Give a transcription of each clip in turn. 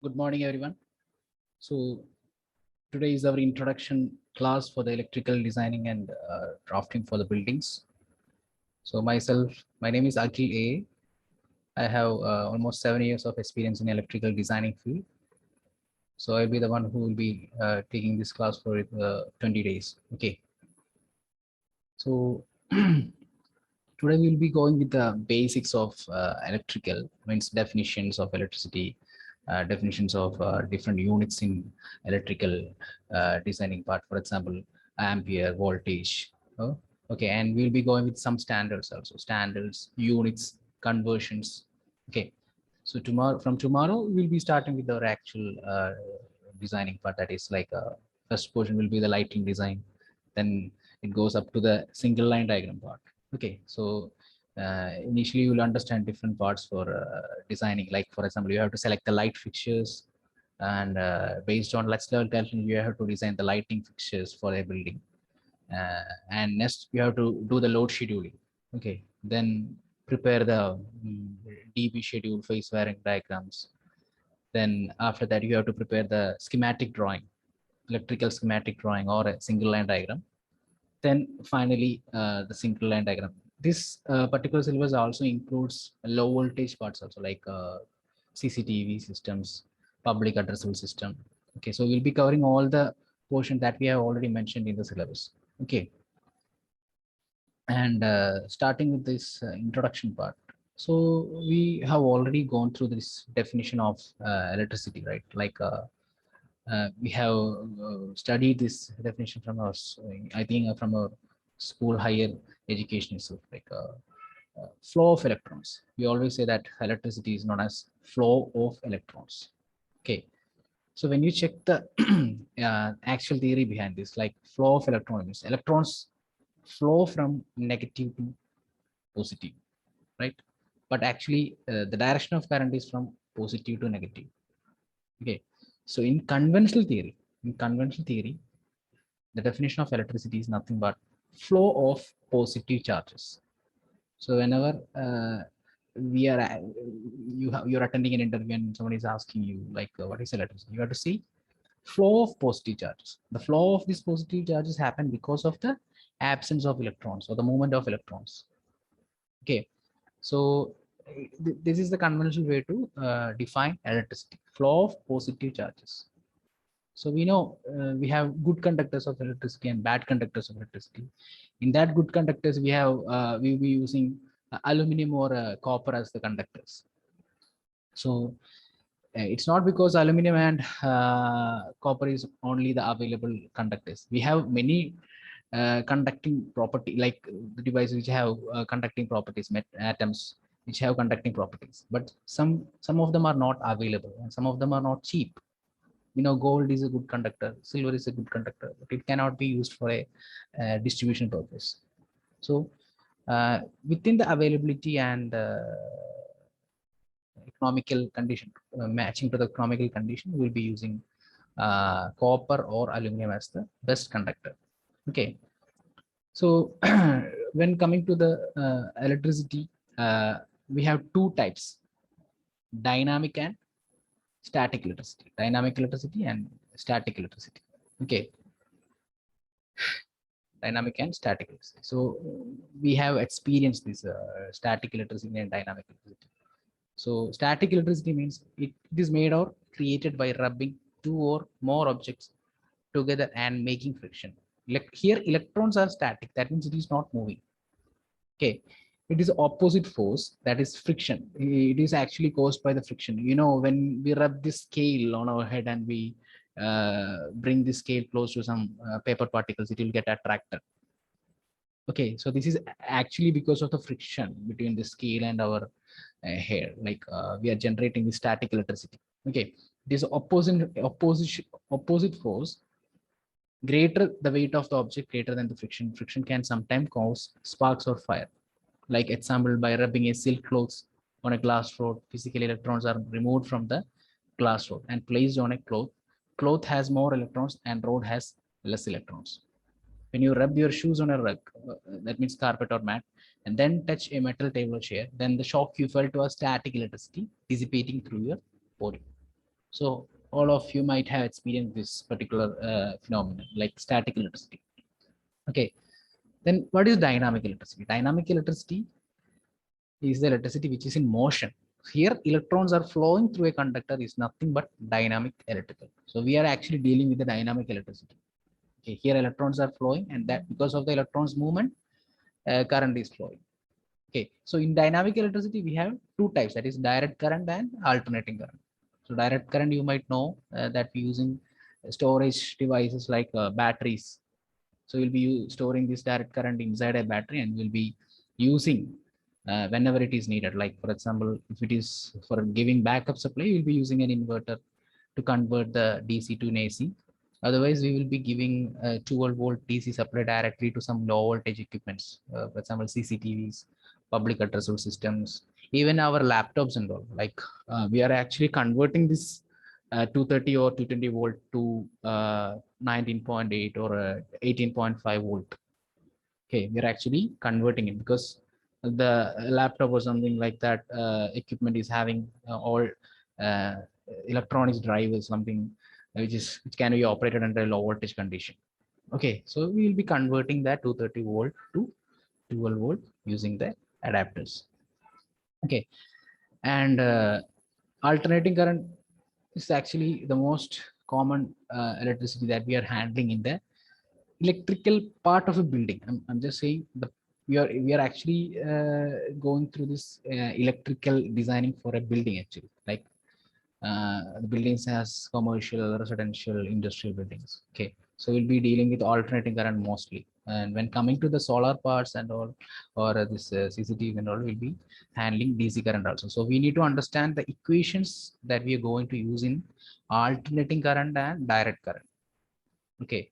Good morning, everyone. So today is our introduction class for the electrical designing and drafting for the buildings. So my name is Akhil A. I have almost 7 years of experience in electrical designing field. So I'll be the one who will be taking this class for 20 days. Okay. So today we'll be going with the basics of electrical, means definitions of electricity, definitions of different units in electrical designing part, for example, ampere, voltage. Okay, and we'll be going with some standards also, standards, units, conversions. Okay, so from tomorrow, we'll be starting with our actual designing part. That is like first portion will be the lighting design, then it goes up to the single line diagram part. Okay, so initially you will understand different parts for designing. Like for example, you have to select the light fixtures, and based on let's level calculation, you have to design the lighting fixtures for a building. And next, you have to do the load scheduling. Okay, then prepare the DB schedule, phase varying diagrams. Then after that, you have to prepare the schematic drawing, electrical schematic drawing, or a single line diagram. Then finally, the single line diagram. This particular syllabus also includes low voltage parts also, like CCTV systems, public addressable system. Okay, so we'll be covering all the portion that we have already mentioned in the syllabus. Okay, and starting with this introduction part. So we have already gone through this definition of electricity, right? Like we have studied this definition from our, I think, from our school higher education itself, like flow of electrons. We always say that electricity is known as flow of electrons. Okay, so when you check the actual theory behind this, like flow of electrons flow from negative to positive, right? But actually, the direction of current is from positive to negative. Okay, so in conventional theory, the definition of electricity is nothing but flow of positive charges. So whenever we are you're attending an interview and someone is asking you like what is electricity, you have to see flow of positive charges. The flow of these positive charges happen because of the absence of electrons or the movement of electrons. Okay, so this is the conventional way to define electricity: flow of positive charges. So we know we have good conductors of electricity and bad conductors of electricity. In that good conductors, we will be using aluminum or copper as the conductors. So it's not because aluminum and copper is only the available conductors. We have many conducting property, like the devices which have conducting properties, atoms which have conducting properties, but some of them are not available and some of them are not cheap. Gold is a good conductor, silver is a good conductor, but it cannot be used for a distribution purpose. So within the availability and economical condition, matching to the economical condition, we'll be using copper or aluminum as the best conductor. Okay, so when coming to the electricity, we have two types: dynamic and static electricity. Dynamic electricity and static electricity. Okay, dynamic and static electricity. So we have experienced this static electricity and dynamic electricity. So static electricity means it is made or created by rubbing two or more objects together and making friction. Like here, electrons are static. That means it is not moving. Okay, it is opposite force, that is friction. It is actually caused by the friction. When we rub this scale on our head and we bring this scale close to some paper particles, it will get attracted. Okay, so this is actually because of the friction between the scale and our hair. Like we are generating the static electricity. Okay, this opposite force, greater the weight of the object, greater than the friction can sometimes cause sparks or fire. Like example, by rubbing a silk cloth on a glass rod, physical electrons are removed from the glass rod and placed on a cloth. Cloth has more electrons and rod has less electrons. When you rub your shoes on a rug, that means carpet or mat, and then touch a metal table or chair, then the shock you felt was static electricity dissipating through your body. So all of you might have experienced this particular phenomenon, like static electricity. Okay, then what is dynamic electricity? Dynamic electricity is the electricity which is in motion. Here, electrons are flowing through a conductor is nothing but dynamic electrical. So we are actually dealing with the dynamic electricity. Okay, here electrons are flowing, and that because of the electrons movement, current is flowing. Okay, so in dynamic electricity, we have two types, that is direct current and alternating current. So direct current, you might know that we're using storage devices like batteries. So we'll be storing this direct current inside a battery and we'll be using whenever it is needed. Like for example, if it is for giving backup supply, we'll be using an inverter to convert the DC to an AC. Otherwise, we will be giving 12-volt DC supply directly to some low voltage equipments, for example, CCTVs, public address systems, even our laptops and all. Like we are actually converting this 230 or 220 volt to 19.8 or 18.5 volt. Okay, we're actually converting it because the laptop or something like that equipment is having all uh, electronics drive or something which can be operated under a low voltage condition. Okay, so we will be converting that 230 volt to 12 volt using the adapters. Okay, and alternating current is actually the most common electricity that we are handling in the electrical part of a building. I'm just saying the we are actually going through this electrical designing for a building actually, like the buildings has commercial, residential, industrial buildings. Okay, so we'll be dealing with alternating current mostly. And when coming to the solar parts and all, or this CCTV and all, we'll be handling DC current also. So we need to understand the equations that we are going to use in alternating current and direct current. Okay,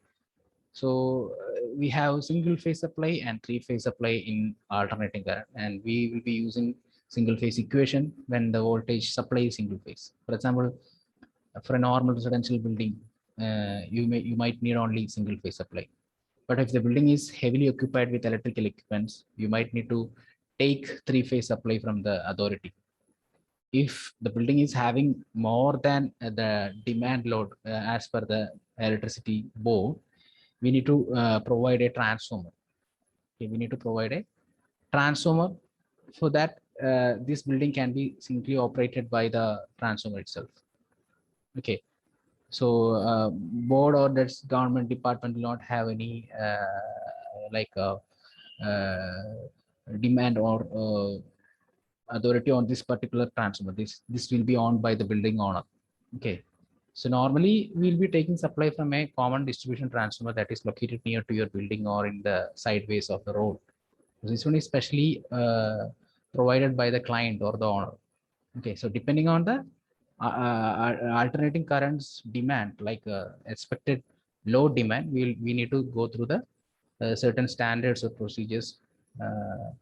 so we have single phase supply and three phase supply in alternating current, and we will be using single phase equation when the voltage supply is single phase. For example, for a normal residential building, you might need only single phase supply. But if the building is heavily occupied with electrical equipments, you might need to take three phase supply from the authority. If the building is having more than the demand load as per the electricity board, we need to provide a transformer. Okay, we need to provide a transformer so that this building can be simply operated by the transformer itself. Okay, so board or that's government department will not have any like demand or authority on this particular transformer. This will be owned by the building owner. Okay, so normally we'll be taking supply from a common distribution transformer that is located near to your building or in the sideways of the road. This one is specially provided by the client or the owner. Okay, so depending on the alternating currents demand, like expected load demand, we need to go through the certain standards or procedures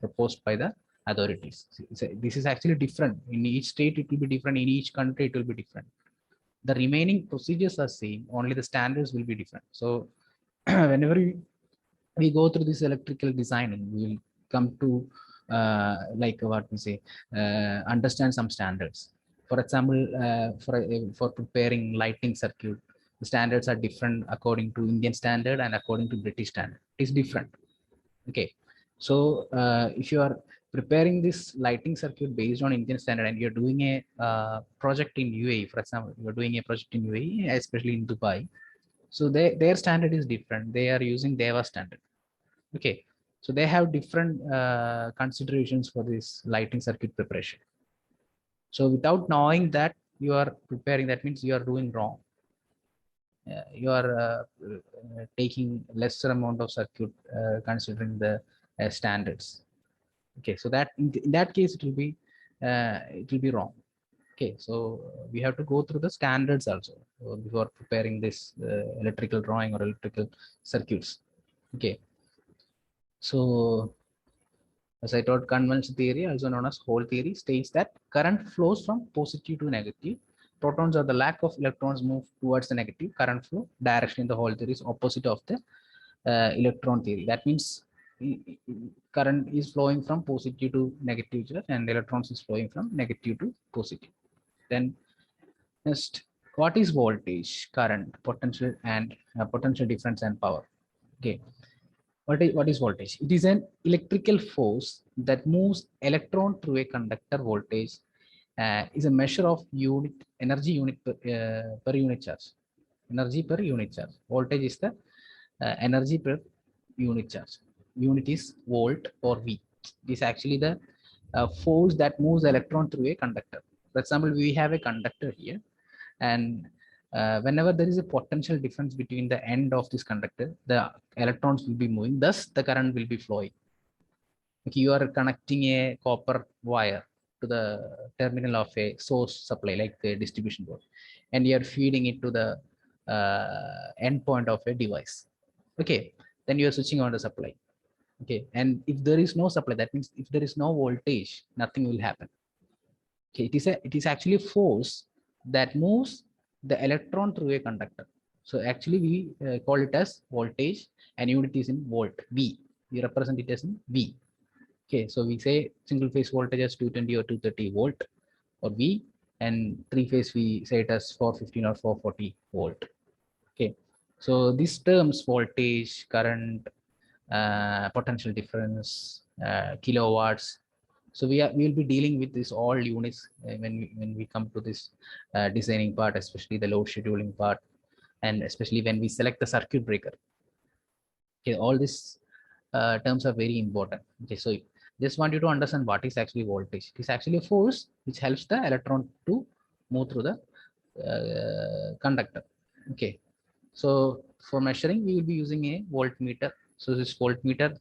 proposed by the authorities. So this is actually different in each state. It will be different in each country. It will be different. The remaining procedures are same. Only the standards will be different. So whenever we go through this electrical designing, we will come to like what we say, understand some standards. For example, for preparing lighting circuit, the standards are different according to Indian standard and according to British standard. It is different. Okay, so if you are preparing this lighting circuit based on Indian standard and you're doing a project in UAE, for example, you're doing a project in UAE, especially in Dubai, so their standard is different. They are using DEVA standard. Okay, so they have different considerations for this lighting circuit preparation. So without knowing that you are preparing, that means you are doing wrong. You are taking lesser amount of circuit considering the standards. Okay, so that in that case it will be wrong. Okay, so we have to go through the standards also before preparing this electrical drawing or electrical circuits. Okay, so as I taught, convention theory, also known as Hole theory, states that current flows from positive to negative. Protons or the lack of electrons move towards the negative. Current flow direction in the Hole theory is opposite of the electron theory. That means current is flowing from positive to negative charge and electrons is flowing from negative to positive. Then next, what is voltage, current, potential, and potential difference and power? Okay, what is voltage? It is an electrical force that moves electron through a conductor. Voltage is a measure of unit energy unit per unit charge. Energy per unit charge. Voltage is the energy per unit charge. Unit is volt or V. It is actually the force that moves electron through a conductor. For example, we have a conductor here, and whenever there is a potential difference between the end of this conductor, the electrons will be moving, thus the current will be flowing. Like you are connecting a copper wire to the terminal of a source supply like a distribution board, and you are feeding it to the end point of a device. Okay, then you are switching on the supply. Okay, and if there is no supply, that means if there is no voltage, nothing will happen. Okay, it is actually force that moves the electron through a conductor. So actually we call it as voltage, and unit is in volt, V. We represent it as in V. Okay, so we say single phase voltage as 220 or 230 volt or V, and three phase we say it as 415 or 440 volt. Okay, so these terms voltage, current, potential difference, kilowatts. So we will be dealing with this all units when we come to this designing part, especially the load scheduling part, and especially when we select the circuit breaker. Okay, all these terms are very important. Okay, so just want you to understand what is actually voltage. It is actually a force which helps the electron to move through the conductor. Okay, so for measuring, we will be using a voltmeter. So this voltmeter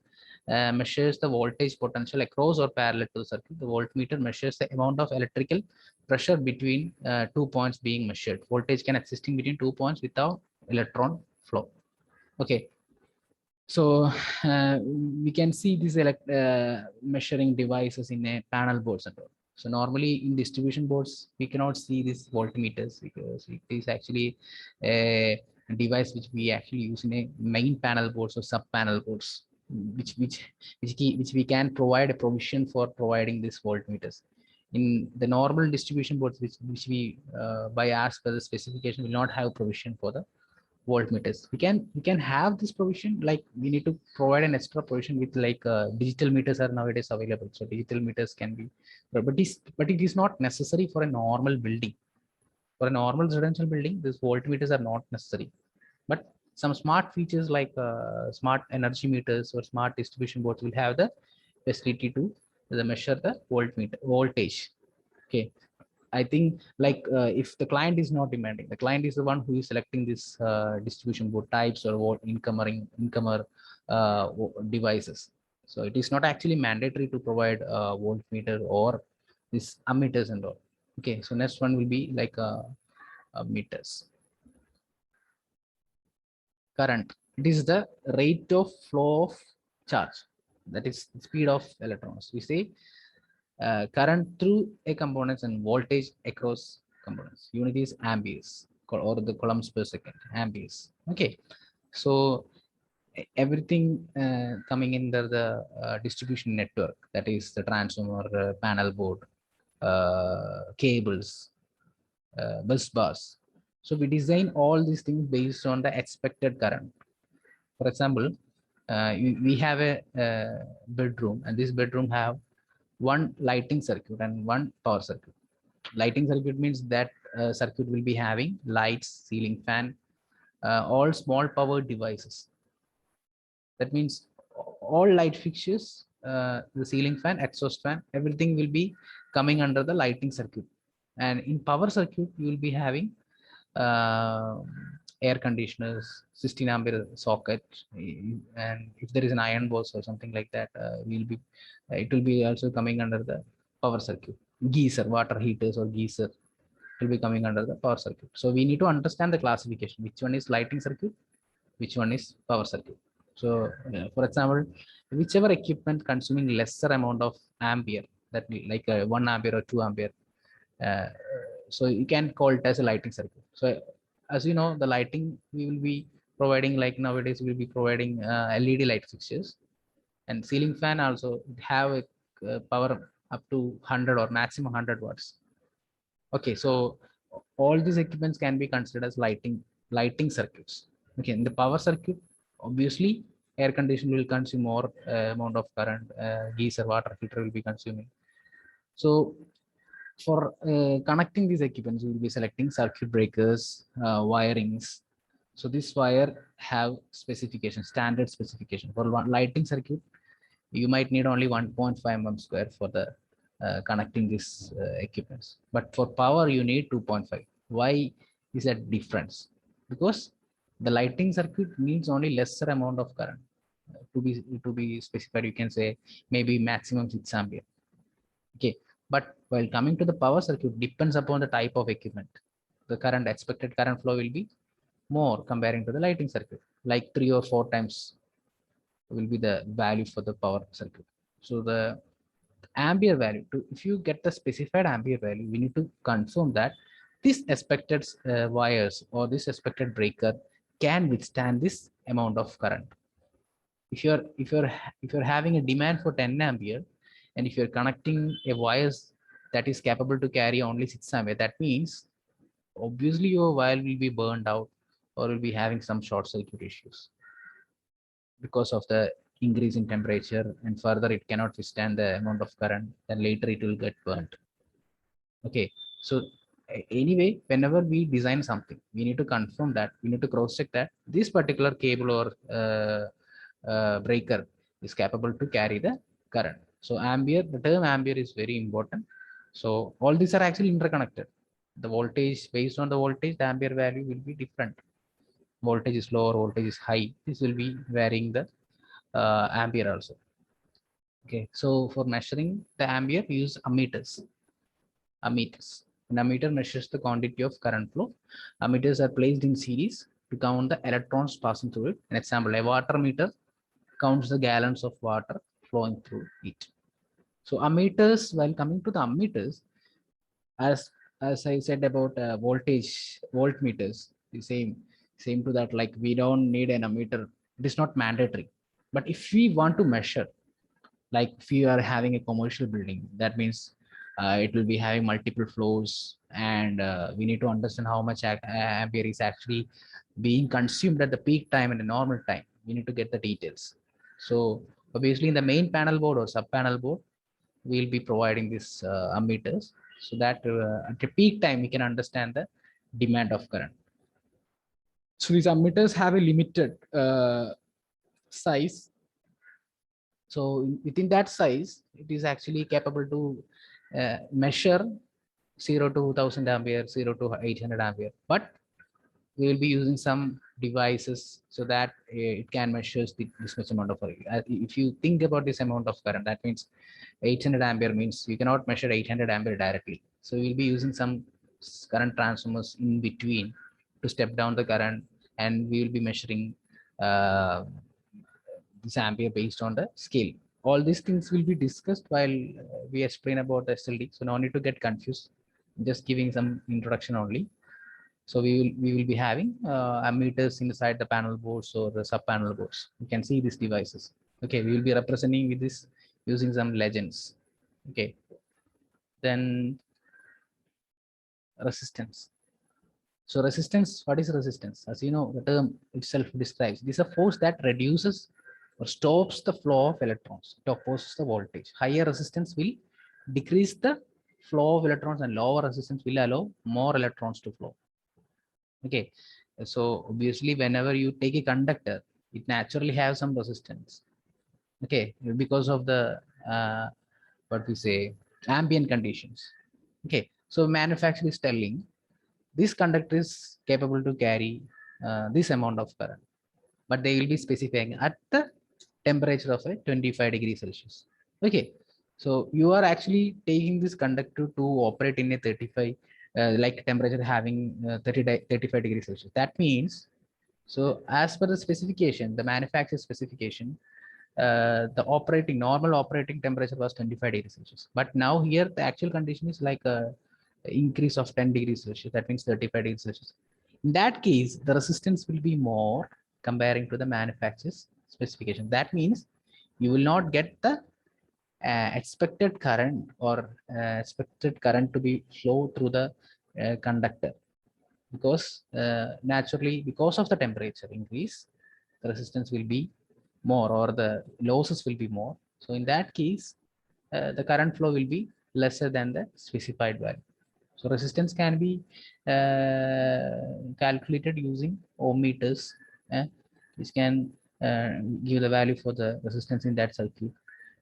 measures the voltage potential across or parallel to the circuit. The voltmeter measures the amount of electrical pressure between 2 points being measured. Voltage can existing between 2 points without electron flow. Okay, so we can see these measuring devices in a panel boards and all. So normally in distribution boards, we cannot see these voltmeters because it is actually a device which we actually use in a main panel boards or sub panel boards, which we can provide a provision for providing these voltmeters. In the normal distribution boards, which we by as per the specification will not have provision for the voltmeters. We can have this provision, like we need to provide an extra provision with like digital meters are nowadays available, so digital meters can be, but it is not necessary for a normal building. For a normal residential building, these voltmeters are not necessary, but some smart features like smart energy meters or smart distribution boards will have the facility to measure the voltage. Okay, I think like if the client is not demanding, the client is the one who is selecting this distribution board types or what incomer devices. So it is not actually mandatory to provide voltmeter or this ammeters and all. Okay, so next one will be like meters. Current. It is the rate of flow of charge. That is speed of electrons. We say current through a components and voltage across components. Unit is amperes or the coulombs per second, amperes. Okay, so everything coming under the distribution network, that is the transformer, panel board, cables, bus bars. So we design all these things based on the expected current. For example, we have a bedroom, and this bedroom have one lighting circuit and one power circuit. Lighting circuit means that circuit will be having lights, ceiling fan, all small power devices. That means all light fixtures, the ceiling fan, exhaust fan, everything will be coming under the lighting circuit. And in power circuit, you will be having uh, air conditioners, 16 ampere socket, and if there is an iron box or something like that, it will be also coming under the power circuit. Geyser, water heaters or geyser will be coming under the power circuit. So we need to understand the classification, which one is lighting circuit, which one is power circuit. So for example, whichever equipment consuming lesser amount of ampere, that like 1 ampere or 2 ampere, uh, so you can call it as a lighting circuit. So as you know, the lighting we will be providing, like nowadays we'll be providing LED light fixtures, and ceiling fan also have a power up to 100 or maximum 100 watts. Okay, so all these equipments can be considered as lighting circuits. Okay, in the power circuit, obviously air conditioner will consume more amount of current, geyser water filter will be consuming. So for connecting these equipments, we will be selecting circuit breakers, wirings. So this wire have specification, standard specification. For one lighting circuit, you might need only 1.5 mm square for the connecting these equipments. But for power, you need 2.5. Why is that difference? Because the lighting circuit needs only lesser amount of current. To be specified, you can say maybe maximum 6 ampere. Okay, but while coming to the power circuit, depends upon the type of equipment. The current expected current flow will be more comparing to the lighting circuit, like 3 or 4 times will be the value for the power circuit. So the ampere value, if you get the specified ampere value, we need to confirm that this expected wires or this expected breaker can withstand this amount of current. If you're having a demand for 10 ampere, and if you're connecting a wires that is capable to carry only 6 ampere, that means obviously your wire will be burned out or will be having some short circuit issues because of the increase in temperature, and further it cannot withstand the amount of current, then later it will get burnt. Okay, so anyway, whenever we design something, we need to confirm that, we need to cross check that this particular cable or breaker is capable to carry the current. So ampere, the term ampere is very important. So all these are actually interconnected. The voltage, based on the voltage, the ampere value will be different. Voltage is low or voltage is high, this will be varying the ampere also. Okay, so for measuring the ampere, we use ammeters. Ammeters. An ammeter measures the quantity of current flow. Ammeters are placed in series to count the electrons passing through it. An example, a water meter counts the gallons of water flowing through it. So ammeters, while coming to the ammeters, as I said about voltmeters, the same to that, like we don't need an ammeter. It is not mandatory. But if we want to measure, like if you are having a commercial building, that means it will be having multiple floors, and we need to understand how much ampere is actually being consumed at the peak time and the normal time. We need to get the details. So obviously in the main panel board or sub panel board, we'll be providing this ammeters, so that at the peak time we can understand the demand of current. So these ammeters have a limited size. So within that size, it is actually capable to measure 0 to 1000 ampere, 0 to 800 ampere. But we will be using some devices so that it can measure this much amount of current. If you think about this amount of current, that means 800 ampere means you cannot measure 800 ampere directly. So we'll be using some current transformers in between to step down the current, and we will be measuring this ampere based on the scale. All these things will be discussed while we explain about the SLD. So no need to get confused. I'm just giving some introduction only. So we will be having ammeters inside the panel boards or the sub panel boards. You can see these devices. Okay, we will be representing with this using some legends. Okay, then resistance. So resistance, what is resistance? As you know, the term itself describes, this is a force that reduces or stops the flow of electrons. It opposes the voltage. Higher resistance will decrease the flow of electrons, and lower resistance will allow more electrons to flow. Okay, so obviously whenever you take a conductor, it naturally has some resistance. Okay, because of the what we say, ambient conditions. Okay, so manufacturer is telling this conductor is capable to carry this amount of current, but they will be specifying at the temperature of a 25 degrees Celsius. Okay, so you are actually taking this conductor to operate in a 35 like temperature having 35 degrees Celsius. That means, so as per the specification, the manufacturer specification, the normal operating temperature was 25 degrees Celsius. But now here the actual condition is like a increase of 10 degrees Celsius. That means 35 degrees Celsius. In that case, the resistance will be more comparing to the manufacturer's specification. That means you will not get the expected current or expected current to be flow through the conductor, because naturally, because of the temperature increase, the resistance will be more, or the losses will be more. So in that case, the current flow will be lesser than the specified value. So resistance can be calculated using ohmmeters, which can give the value for the resistance in that circuit.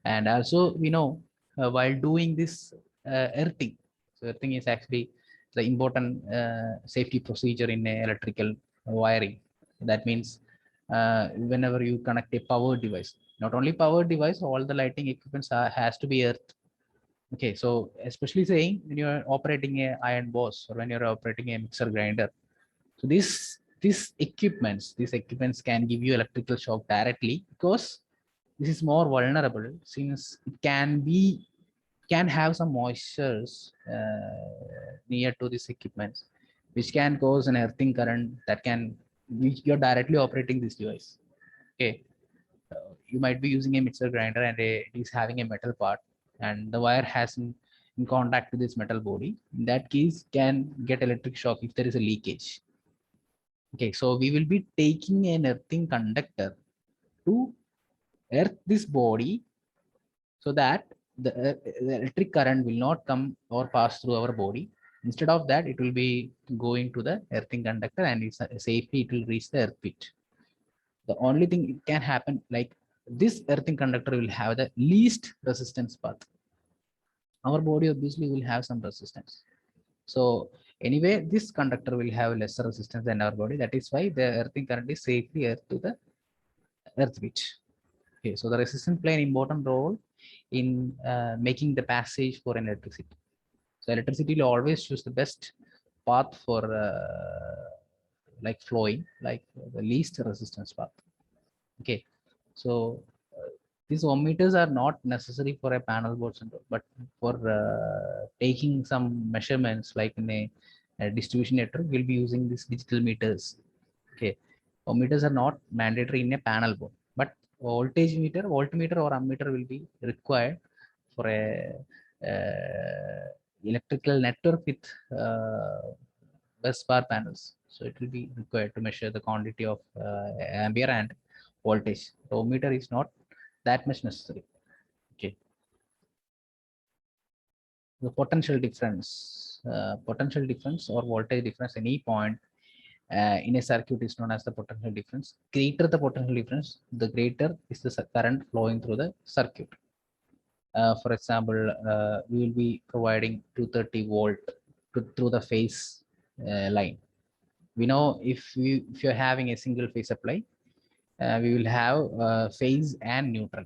And also we know, while doing this earthing, so earthing is actually the important safety procedure in electrical wiring. That means whenever you connect a power device, not only power device, all the lighting equipments has to be earthed. Okay, so especially saying when you're operating a iron boss, or when you're operating a mixer grinder, so these equipments can give you electrical shock directly, because this is more vulnerable, since it can have some moistures near to this equipment, which can cause an earthing current that can, which you're directly operating this device. Okay, you might be using a mixer grinder, and it is having a metal part, and the wire has in contact with this metal body. In that case, can get electric shock if there is a leakage. Okay, so we will be taking an earthing conductor to earth this body, so that the electric current will not come or pass through our body. Instead of that, it will be going to the earthing conductor, and it's safely it will reach the earth pit. The only thing it can happen, like, this earthing conductor will have the least resistance path. Our body obviously will have some resistance. So anyway, this conductor will have lesser resistance than our body. That is why the earthing current is safely earth to the earth pit. Okay, so the resistance play an important role in making the passage for an electricity. So electricity will always choose the best path for like flowing, like the least resistance path. Okay, so these ohmmeters are not necessary for a panel board center, but for taking some measurements, like in a distribution network, we'll be using these digital meters. Okay, ohmmeters are not mandatory in a panel board, but voltmeter or ammeter will be required for a electrical network with bus bar panels. So it will be required to measure the quantity of ampere and voltage. The ohmmeter is not that much necessary. Okay. The potential difference or voltage difference, any point in a circuit is known as the potential difference. Greater the potential difference, the greater is the current flowing through the circuit. For example, we will be providing 230 volt through the phase line. We know if you're having a single phase supply, we will have phase and neutral.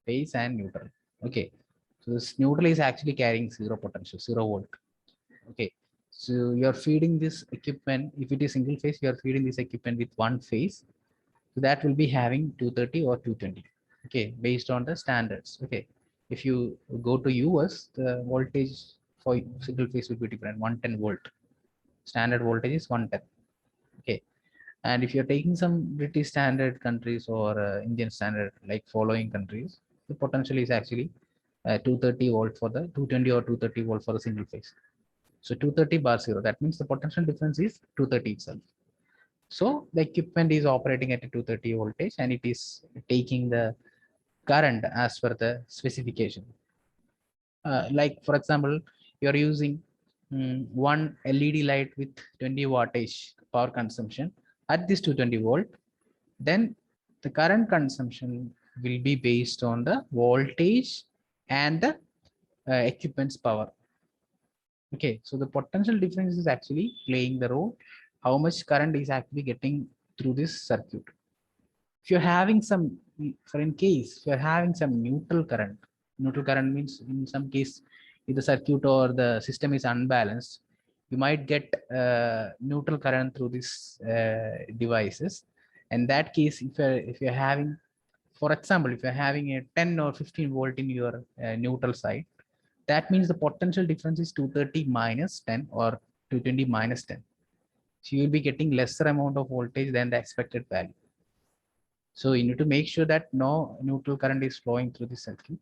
Phase and neutral. Okay, so this neutral is actually carrying zero potential, 0 volt. Okay, so you're feeding this equipment. If it is single phase, you are feeding this equipment with one phase, so that will be having 230 or 220. Okay, based on the standards. Okay, if you go to US, the voltage for single phase will be different, 110 volt. Standard voltage is 110. Okay, and if you're taking some British standard countries or Indian standard, like following countries, the potential is actually 230 volt for the 220 or 230 volt for the single phase. So 230 bar 0, that means the potential difference is 230 itself. So the equipment is operating at a 230 voltage, and it is taking the current as per the specification. Like for example, you are using one LED light with 20 wattage power consumption at this 220 volt, then the current consumption will be based on the voltage and the equipment's power. Okay, so the potential difference is actually playing the role, how much current is actually getting through this circuit. If you're having some, for in case if you're having some neutral current means in some case, if the circuit or the system is unbalanced, you might get neutral current through these devices. In that case, if you're having, for example, if you're having a 10 or 15 volt in your neutral side, that means the potential difference is 230 minus 10 or 220 minus 10. So you will be getting lesser amount of voltage than the expected value. So you need to make sure that no neutral current is flowing through the circuit,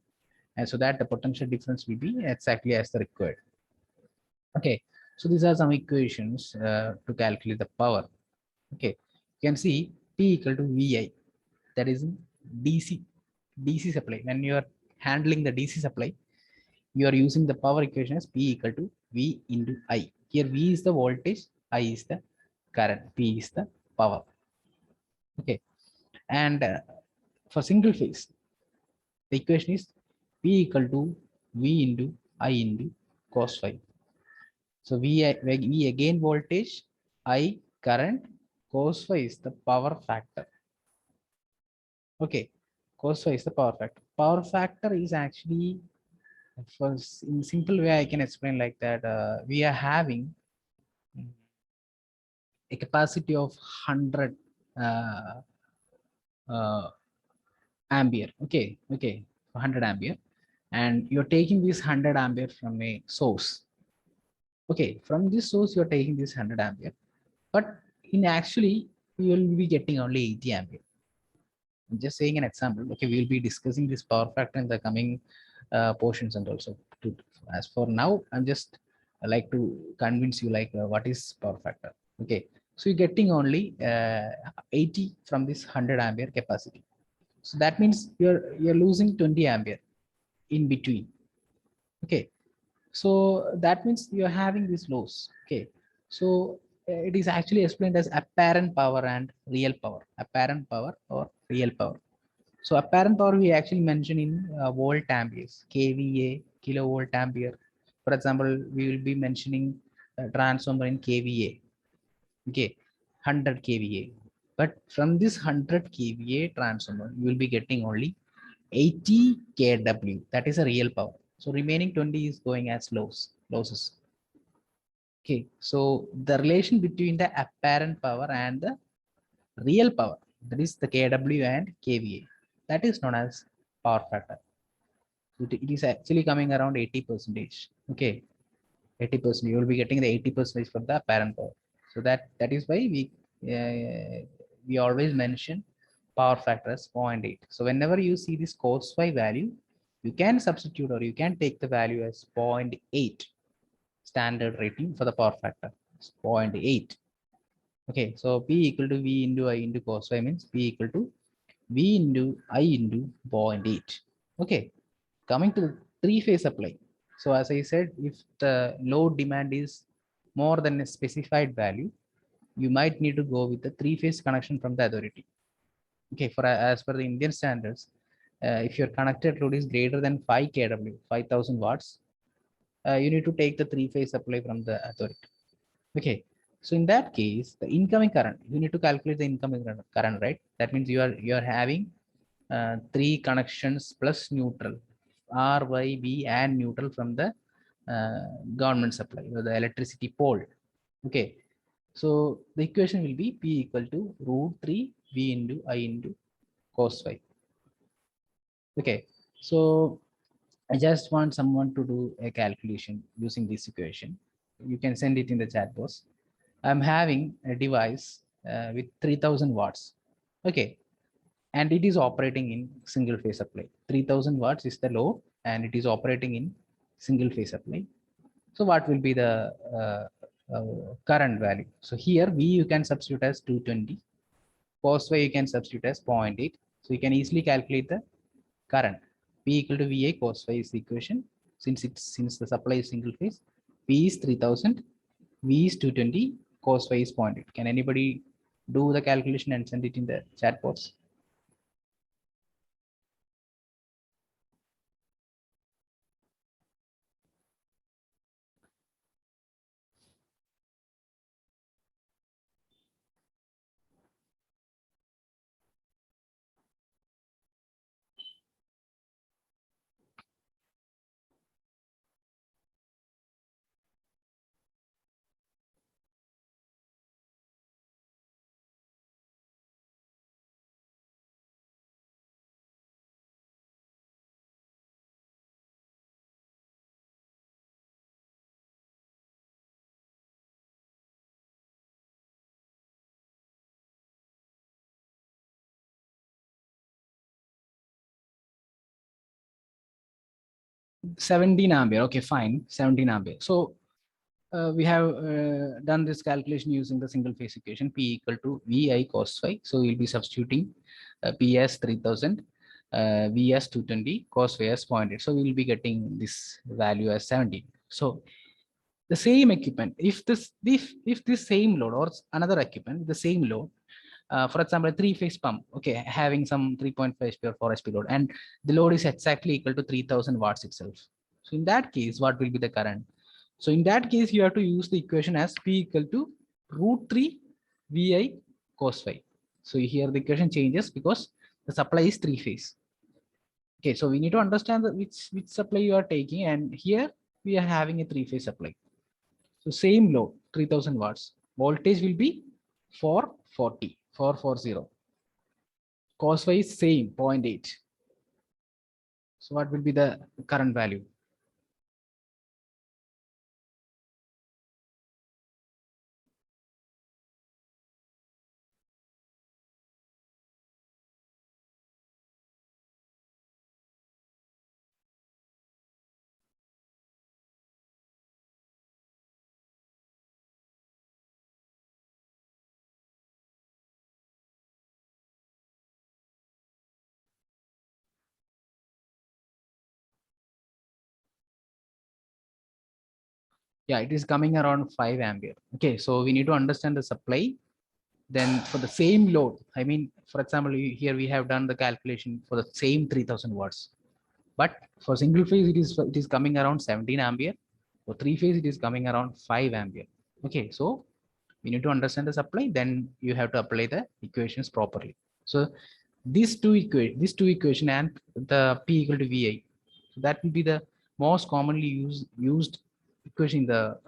and so that the potential difference will be exactly as the required. Okay, So these are some equations to calculate the power. Okay, you can see P equal to VI, that is DC supply. When you are handling the DC supply, you are using the power equation as P equal to V into I. Here V is the voltage, I is the current, P is the power. Okay, and for single phase, the equation is P equal to V into I into cos phi. So V again voltage, I current, cos phi is the power factor. Okay, cos phi is the power factor. Power factor is actually, for in simple way, I can explain like that. We are having a capacity of 100 uh, uh, ampere. Okay, 100 ampere, and you're taking this 100 ampere from a source. Okay, from this source you're taking this 100 ampere, but in actually you will be getting only 80 ampere. I'm just saying an example. Okay, we will be discussing this power factor in the coming portions, and also as for now I'm just like to convince you like what is power factor. Okay, so you're getting only 80 from this 100 ampere capacity. So that means you're losing 20 ampere in between. Okay, so that means you're having this loss. Okay, so it is actually explained as apparent power and real power. Apparent power or real power. So apparent power we actually mention in volt amperes, kVA, kilovolt ampere. For example, we will be mentioning transformer in kVA. Okay, 100 kVA. But from this 100 kVA transformer, you will be getting only 80 kW. That is a real power. So remaining 20 is going as losses. Okay, so the relation between the apparent power and the real power, that is the kW and kVA, that is known as power factor. It is actually coming around 80%. Okay, 80%. You will be getting the 80% for the apparent power. So that is why we always mention power factor as 0.8. So whenever you see this cos phi value, you can substitute or you can take the value as 0.8 standard rating for the power factor. It's 0.8. Okay, so P equal to V into I into cos phi means P equal to V into I into 0.8. Okay, coming to the three-phase supply. So as I said, if the load demand is more than a specified value, you might need to go with the three-phase connection from the authority. Okay, for as per the Indian standards, if your connected load is greater than 5 kW, 5,000 watts, you need to take the three-phase supply from the authority. Okay, so in that case, the incoming current, you need to calculate the incoming current, right? That means you are having three connections plus neutral, R, Y, B, and neutral from the government supply or the electricity pole. Okay, so the equation will be P equal to root 3 V into I into cos phi. Okay, so I just want someone to do a calculation using this equation. You can send it in the chat box. I'm having a device with 3000 watts. Okay, and it is operating in single phase supply. 3000 watts is the load and it is operating in single phase supply. So what will be the current value? So here V you can substitute as 220, cos phi you can substitute as 0.8. So you can easily calculate the current. P equal to VA cos phi is the equation. Since the supply is single phase, P is 3000, V is 220, cos phi is 0.8. Can anybody do the calculation and send it in the chat box? 17 ampere. Okay, fine. 17 ampere. So we have done this calculation using the single phase equation P equal to VI cos phi. So we'll be substituting P as 3000, V as 220, cos phi as 0.8. So we'll be getting this value as 17. So the same equipment, if this same load or another equipment, the same load, for example, a three-phase pump, okay, having some 3.5 HP or 4 HP load, and the load is exactly equal to 3000 watts itself. So in that case, what will be the current? So in that case, you have to use the equation as P equal to root 3 VI cos phi. So here the equation changes because the supply is three phase. Okay, so we need to understand that which supply you are taking, and here we are having a three-phase supply. So same load, 3000 watts. Voltage will be 440. Cos phi is same, 0.8. So what will be the current value? Yeah, it is coming around 5 ampere. Okay, so we need to understand the supply. Then for the same load, I mean, for example, here we have done the calculation for the same 3000 watts. But for single phase, it is coming around 17 ampere. For three phase, it is coming around 5 ampere. Okay, so we need to understand the supply. Then you have to apply the equations properly. So these two equation and the P equal to VI. So that will be the most commonly used equation in the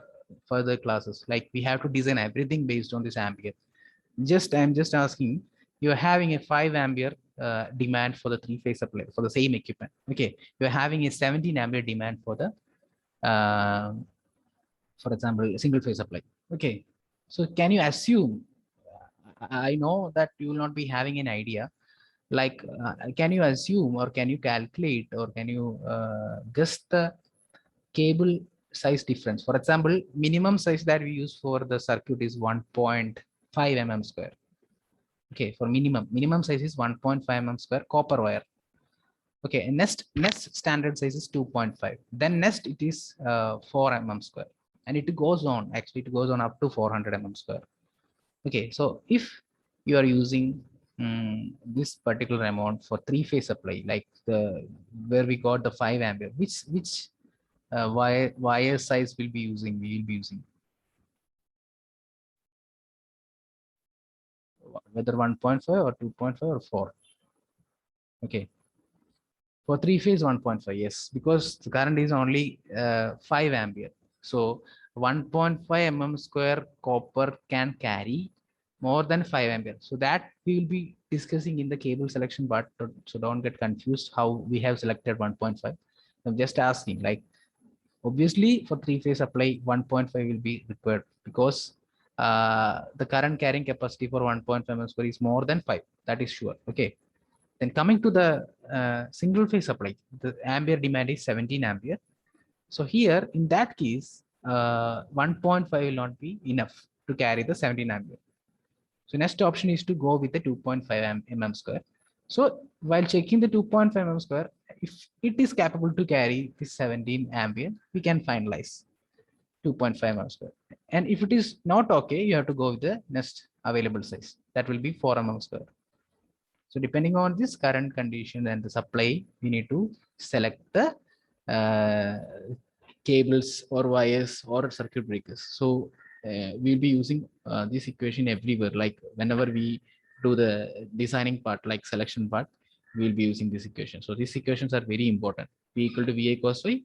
further classes. Like we have to design everything based on this ampere. I'm just asking, you're having a 5 ampere demand for the three phase supply for the same equipment. Okay, you're having a 17 ampere demand for the for example, single phase supply. Okay, so can you assume, I know that you will not be having an idea, like can you assume or can you calculate or can you guess the cable size difference? For example, minimum size that we use for the circuit is 1.5 mm square. Okay, for minimum size is 1.5 mm square copper wire. Okay, and nest standard size is 2.5. Then nest it is 4 mm square, and it goes on. Actually, it goes on up to 400 mm square. Okay, so if you are using this particular amount for three phase supply, like the where we got the 5 ampere, which wire size will be using? We will be using whether 1.5 or 2.5 or 4. Okay. For three phase 1.5, yes, because the current is only 5 ampere. So 1.5 mm square copper can carry more than 5 ampere. So that we will be discussing in the cable selection part. So don't get confused how we have selected 1.5. I'm just asking, like, obviously for three phase supply 1.5 will be required because the current carrying capacity for 1.5 mm square is more than 5. That is sure. Okay. Then coming to the single phase supply, the ampere demand is 17 ampere. So here, in that case, 1.5 will not be enough to carry the 17 ampere. So next option is to go with the 2.5 mm square. So while checking the 2.5 mm square, if it is capable to carry this 17 ampere, we can finalize 2.5 mm square. And if it is not okay, you have to go with the next available size. That will be 4 mm square. So depending on this current condition and the supply, we need to select the cables or wires or circuit breakers. So we'll be using this equation everywhere. Like whenever we do the designing part, like selection part, we'll be using this equation. So these equations are very important. P equal to VA cos phi,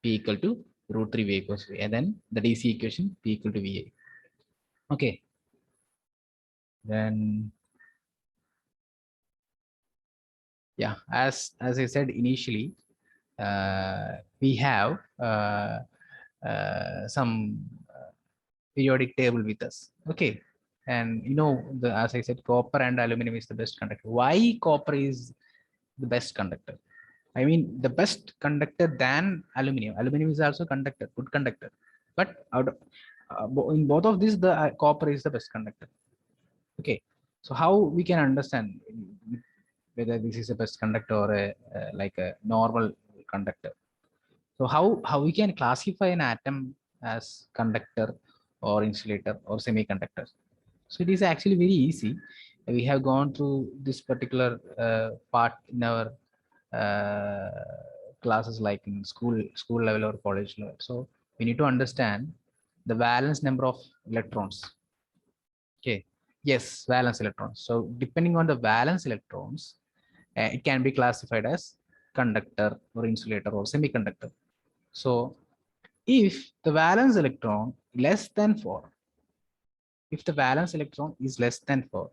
P equal to root 3 VA cos phi, and then the DC equation P equal to VA. Okay. Then yeah, as I said initially, we have some periodic table with us. Okay, and as I said, copper and aluminum is the best conductor. Why copper is the best conductor? I mean, the best conductor than aluminum. Aluminum is also conductor, good conductor. But in both of these, the copper is the best conductor. Okay, so how we can understand whether this is a best conductor or like a normal conductor? So how we can classify an atom as conductor or insulator or semiconductor? So it is actually very easy. We have gone through this particular part in our classes, like in school level or college level. So we need to understand the valence number of electrons. Okay, yes, valence electrons. So depending on the valence electrons, it can be classified as conductor or insulator or semiconductor. So if the valence electron less than 4, if the valence electron is less than 4,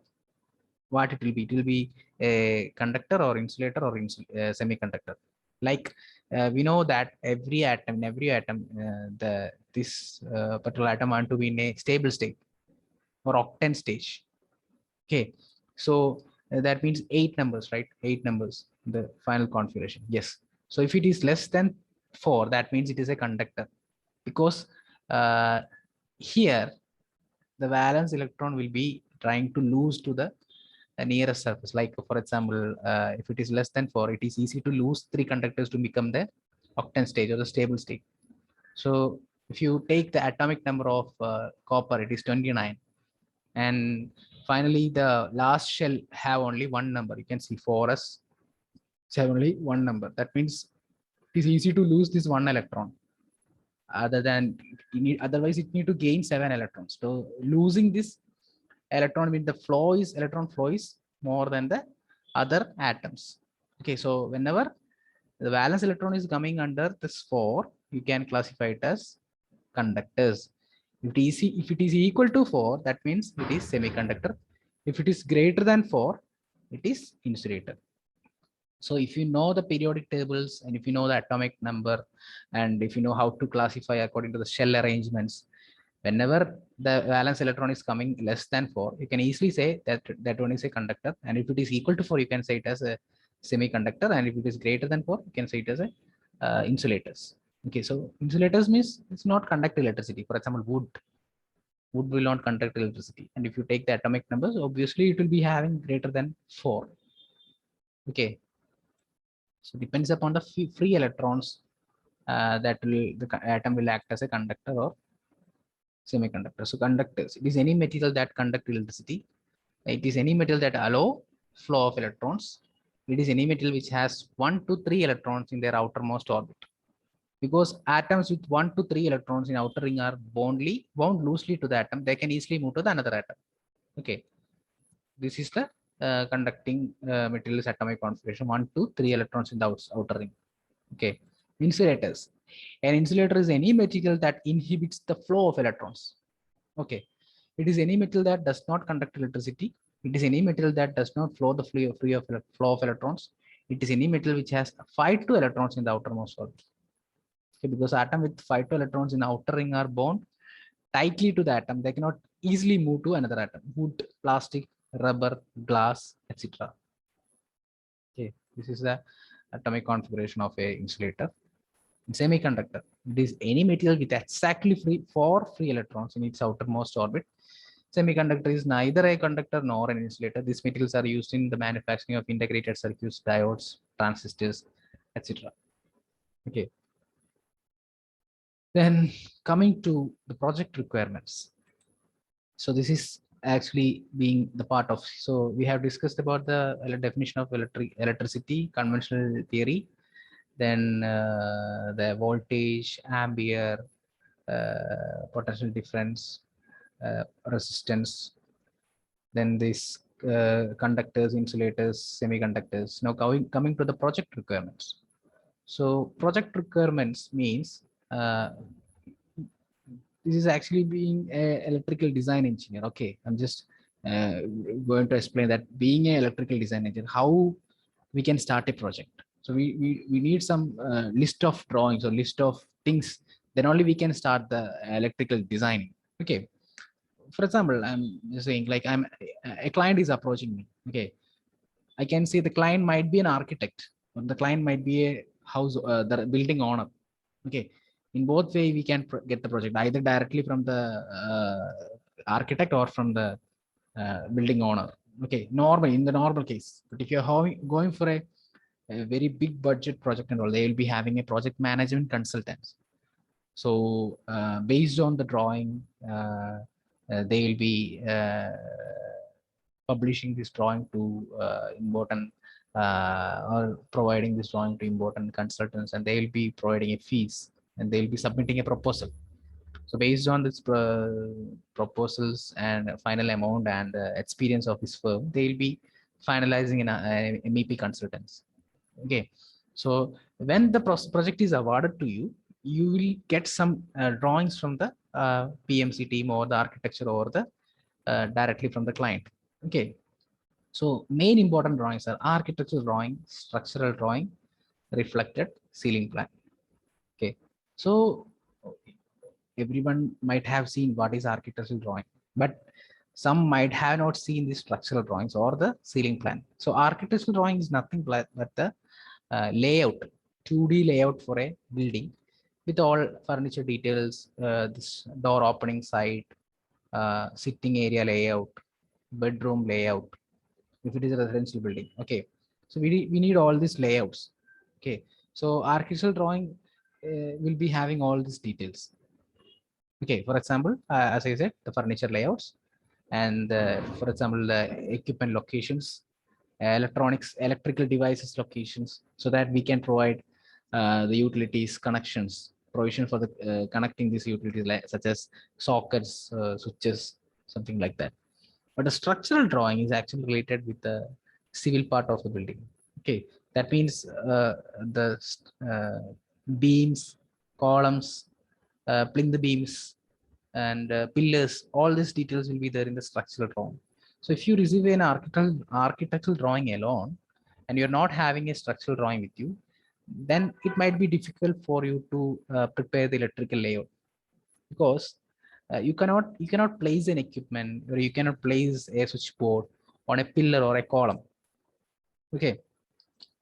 what it will be? It will be a conductor or insulator or semiconductor. Like we know that every atom, this particular atom want to be in a stable state or octane stage. Okay, so that means 8 numbers, right? 8 numbers, the final configuration. Yes. So if it is less than 4, that means it is a conductor, because here the valence electron will be trying to lose to the nearest surface. Like for example, if it is less than 4, it is easy to lose 3 conductors to become the octane stage or the stable state. So if you take the atomic number of copper, it is 29, and finally the last shell have only one number. You can see 4s have only one number. That means it is easy to lose this one electron. Other than otherwise it need to gain 7 electrons. So losing this electron means the electron flow is more than the other atoms. Okay, so whenever the valence electron is coming under this 4, you can classify it as conductors. If it is equal to 4, that means it is semiconductor. If it is greater than 4, it is insulator. So if you know the periodic tables, and if you know the atomic number, and if you know how to classify according to the shell arrangements, whenever the valence electron is coming less than 4, you can easily say that that one is a conductor. And if it is equal to 4, you can say it as a semiconductor. And if it is greater than 4, you can say it as a insulators. Okay, so insulators means it's not conduct electricity. For example, wood will not conduct electricity. And if you take the atomic numbers, obviously it will be having greater than 4. Okay, so depends upon the free electrons, that will the atom will act as a conductor or semiconductor. So conductors, it is any material that conduct electricity. It is any material that allow flow of electrons. It is any material which has 1 to 3 electrons in their outermost orbit. Because atoms with 1 to 3 electrons in outer ring are bound loosely to the atom, they can easily move to the another atom. Okay, this is the conducting material's atomic configuration: 1 to 3 electrons in the outer ring. Okay, insulators. An insulator is any material that inhibits the flow of electrons. Okay, it is any material that does not conduct electricity. It is any material that does not flow the flow of electrons. It is any material which has 5 to electrons in the outermost orbit. Okay, because atom with 5 to electrons in the outer ring are bound tightly to the atom. They cannot easily move to another atom. Wood, plastic, rubber, glass, etc. Okay, this is the atomic configuration of a insulator. Semiconductor, it is any material with exactly four free electrons in its outermost orbit. Semiconductor is neither a conductor nor an insulator. These materials are used in the manufacturing of integrated circuits, diodes, transistors, etc. Okay. Then coming to the project requirements. So this is actually being the part of, so we have discussed about the definition of electricity, conventional theory, then the voltage, ampere, potential difference, resistance, then these conductors, insulators, semiconductors. Now coming to the project requirements. So project requirements means this is actually being an electrical design engineer. Okay, I'm just going to explain that being an electrical design engineer, how we can start a project. So we need some list of drawings or list of things, then only we can start the electrical designing. Okay, for example, I'm just saying, like, a client is approaching me. Okay, I can say the client might be an architect, or the client might be a house, the building owner. Okay, In both way, we can get the project either directly from the architect or from the building owner. Okay, normal in the normal case. But if you're going for a very big budget project and all, they will be having a project management consultants. So based on the drawing, they will be publishing this drawing to important or providing this drawing to important consultants, and they will be providing a fees, and they will be submitting a proposal. So based on this proposals and final amount and experience of this firm, they will be finalizing in a MEP consultants. Okay, so when the project is awarded to you, you will get some drawings from the PMC team or the architecture or the directly from the client. Okay, so main important drawings are architectural drawing, structural drawing, reflected ceiling plan. Okay, so everyone might have seen what is architectural drawing, but some might have not seen the structural drawings or the ceiling plan. So architectural drawing is nothing but the layout, 2D layout for a building with all furniture details, this door opening site, sitting area layout, bedroom layout, if it is a residential building. Okay, so we need all these layouts. Okay, so architectural drawing will be having all these details. Okay, for example, as I said, the furniture layouts, and for example, the equipment locations, electronics, electrical devices locations, so that we can provide the utilities connections, provision for the connecting these utilities, like, such as sockets, switches, something like that. But the structural drawing is actually related with the civil part of the building. Okay, that means the beams, columns, plinth beams, and pillars, all these details will be there in the structural drawing. So if you receive an architectural drawing alone, and you're not having a structural drawing with you, then it might be difficult for you to prepare the electrical layout, because you cannot place an equipment, or you cannot place a switchboard on a pillar or a column. Okay,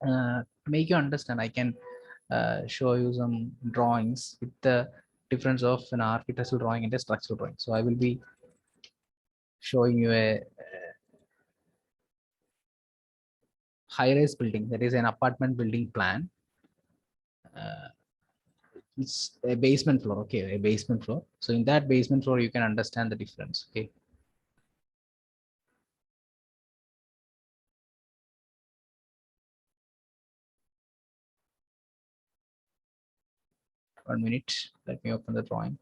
to make you understand, I can show you some drawings with the difference of an architectural drawing and a structural drawing. So I will be showing you a high-rise building, that is an apartment building plan. It's a basement floor. Okay, a basement floor. So in that basement floor, you can understand the difference. Okay. One minute. Let me open the drawing.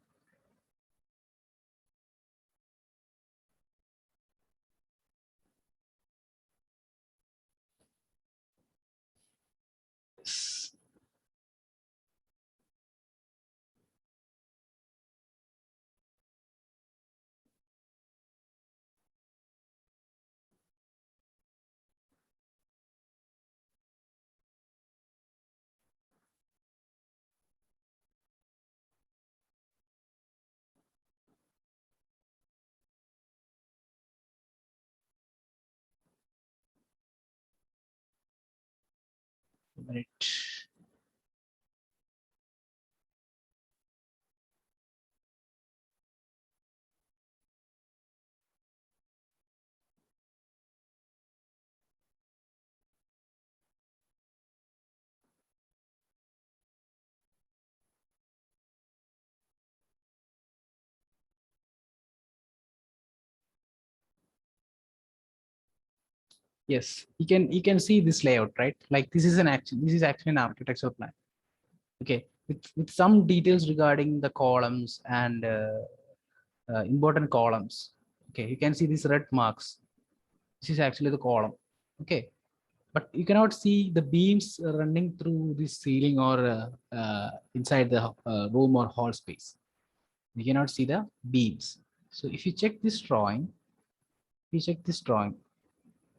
Minute. Yes, you can see this layout, right? Like this is actually an architectural plan. Okay, with some details regarding the columns and important columns. Okay, you can see these red marks. This is actually the column. Okay, but you cannot see the beams running through the ceiling or inside the room or hall space. You cannot see the beams. So if you check this drawing,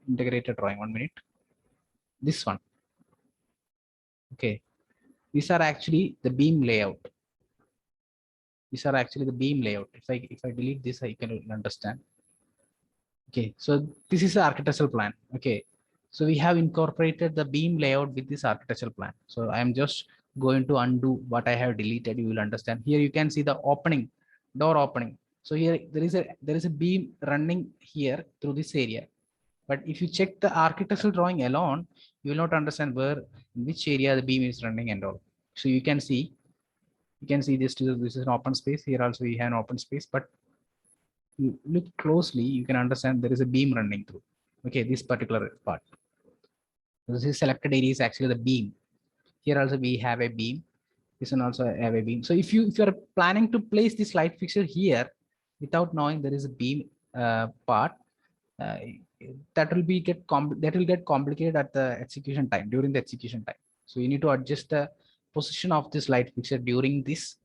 integrated drawing, 1 minute, this one. Okay, these are actually the beam layout. These are actually the beam layout. If I delete this, I can understand. Okay, so this is the architectural plan. Okay, so we have incorporated the beam layout with this architectural plan. So I am just going to undo what I have deleted, you will understand. Here you can see the opening, door opening. So here there is a beam running here through this area. But if you check the architectural drawing alone, you will not understand where, in which area the beam is running and all. So you can see this. This is an open space. Here also we have an open space, but you look closely, you can understand there is a beam running through. Okay, this particular part. This is selected area is actually the beam. Here also we have a beam. This one also have a beam. So if you are planning to place this light fixture here without knowing there is a beam part, uh, that will get complicated at the execution time, during the execution time. So you need to adjust the position of this light fixture during this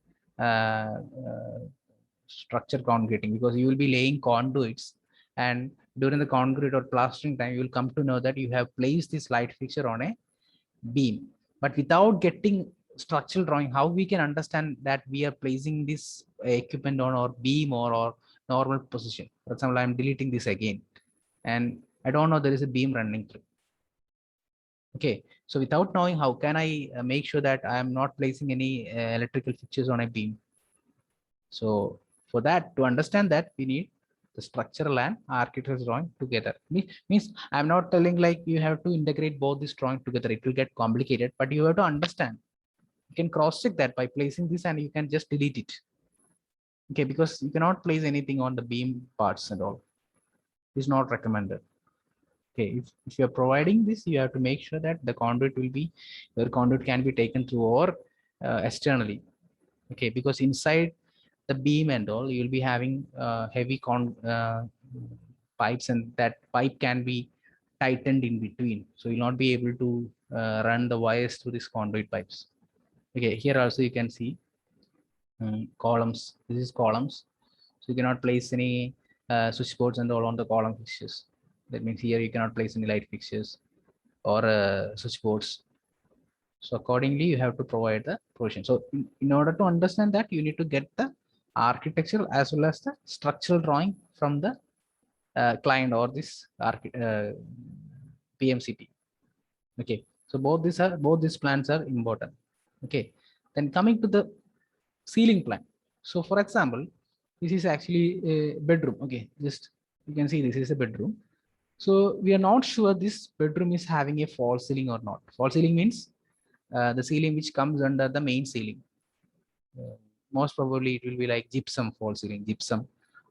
structure concreting, because you will be laying conduits, and during the concrete or plastering time you will come to know that you have placed this light fixture on a beam. But without getting structural drawing, how we can understand that we are placing this equipment on our beam or normal position? For example, I'm deleting this again and I don't know there is a beam running through. Okay, so without knowing, how can I make sure that I am not placing any electrical fixtures on a beam? So for that, to understand that, we need the structural and architectural drawing together. Means I'm not telling like you have to integrate both this drawing together. It will get complicated, but you have to understand. You can cross check that by placing this and you can just delete it. Okay, because you cannot place anything on the beam parts and all. It's not recommended. Okay, if you're providing this, you have to make sure that the conduit will be, your conduit can be taken through or externally. Okay, because inside the beam and all, you'll be having heavy pipes, and that pipe can be tightened in between. So you'll not be able to run the wires through these conduit pipes. Okay, here also you can see columns. This is columns. So you cannot place any switchboards and all on the column fixtures. That means here you cannot place any light fixtures or switchboards. So accordingly, you have to provide the provision. So in order to understand that, you need to get the architectural as well as the structural drawing from the client or this PMCP. Okay, so both these plans are important. Okay, then coming to the ceiling plan. So for example, this is actually a bedroom. Okay, just you can see this is a bedroom. So we are not sure this bedroom is having a false ceiling or not. False ceiling means the ceiling which comes under the main ceiling. Most probably it will be like gypsum false ceiling, gypsum.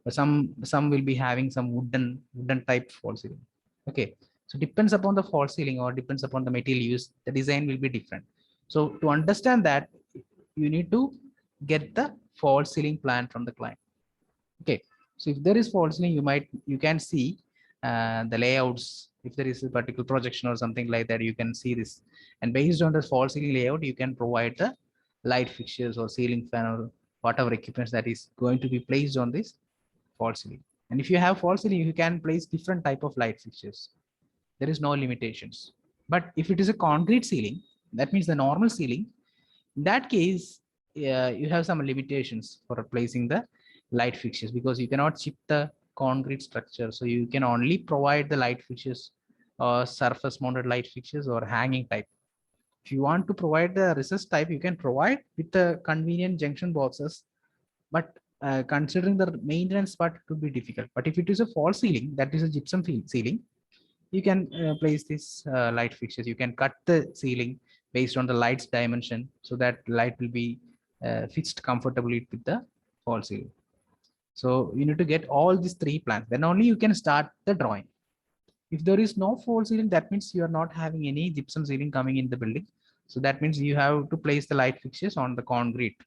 Some will be having some wooden type false ceiling. Okay, so depends upon the false ceiling or depends upon the material used, the design will be different. So to understand that, you need to get the false ceiling plan from the client. Okay, so if there is false ceiling, you can see the layouts. If there is a particular projection or something like that, you can see this, and based on the false ceiling layout, you can provide the light fixtures or ceiling fan or whatever equipment that is going to be placed on this false ceiling. And if you have false ceiling, you can place different type of light fixtures. There is no limitations. But if it is a concrete ceiling, that means the normal ceiling, in that case, you have some limitations for placing the light fixtures, because you cannot chip the concrete structure. So you can only provide the light fixtures or surface mounted light fixtures or hanging type. If you want to provide the recessed type, you can provide with the convenient junction boxes, but considering the maintenance part, it would be difficult. But if it is a false ceiling, that is a gypsum ceiling, you can place this light fixtures. You can cut the ceiling based on the light's dimension, so that light will be fixed comfortably with the false ceiling. So you need to get all these three plans, then only you can start the drawing. If there is no false ceiling, that means you are not having any gypsum ceiling coming in the building. So that means you have to place the light fixtures on the concrete.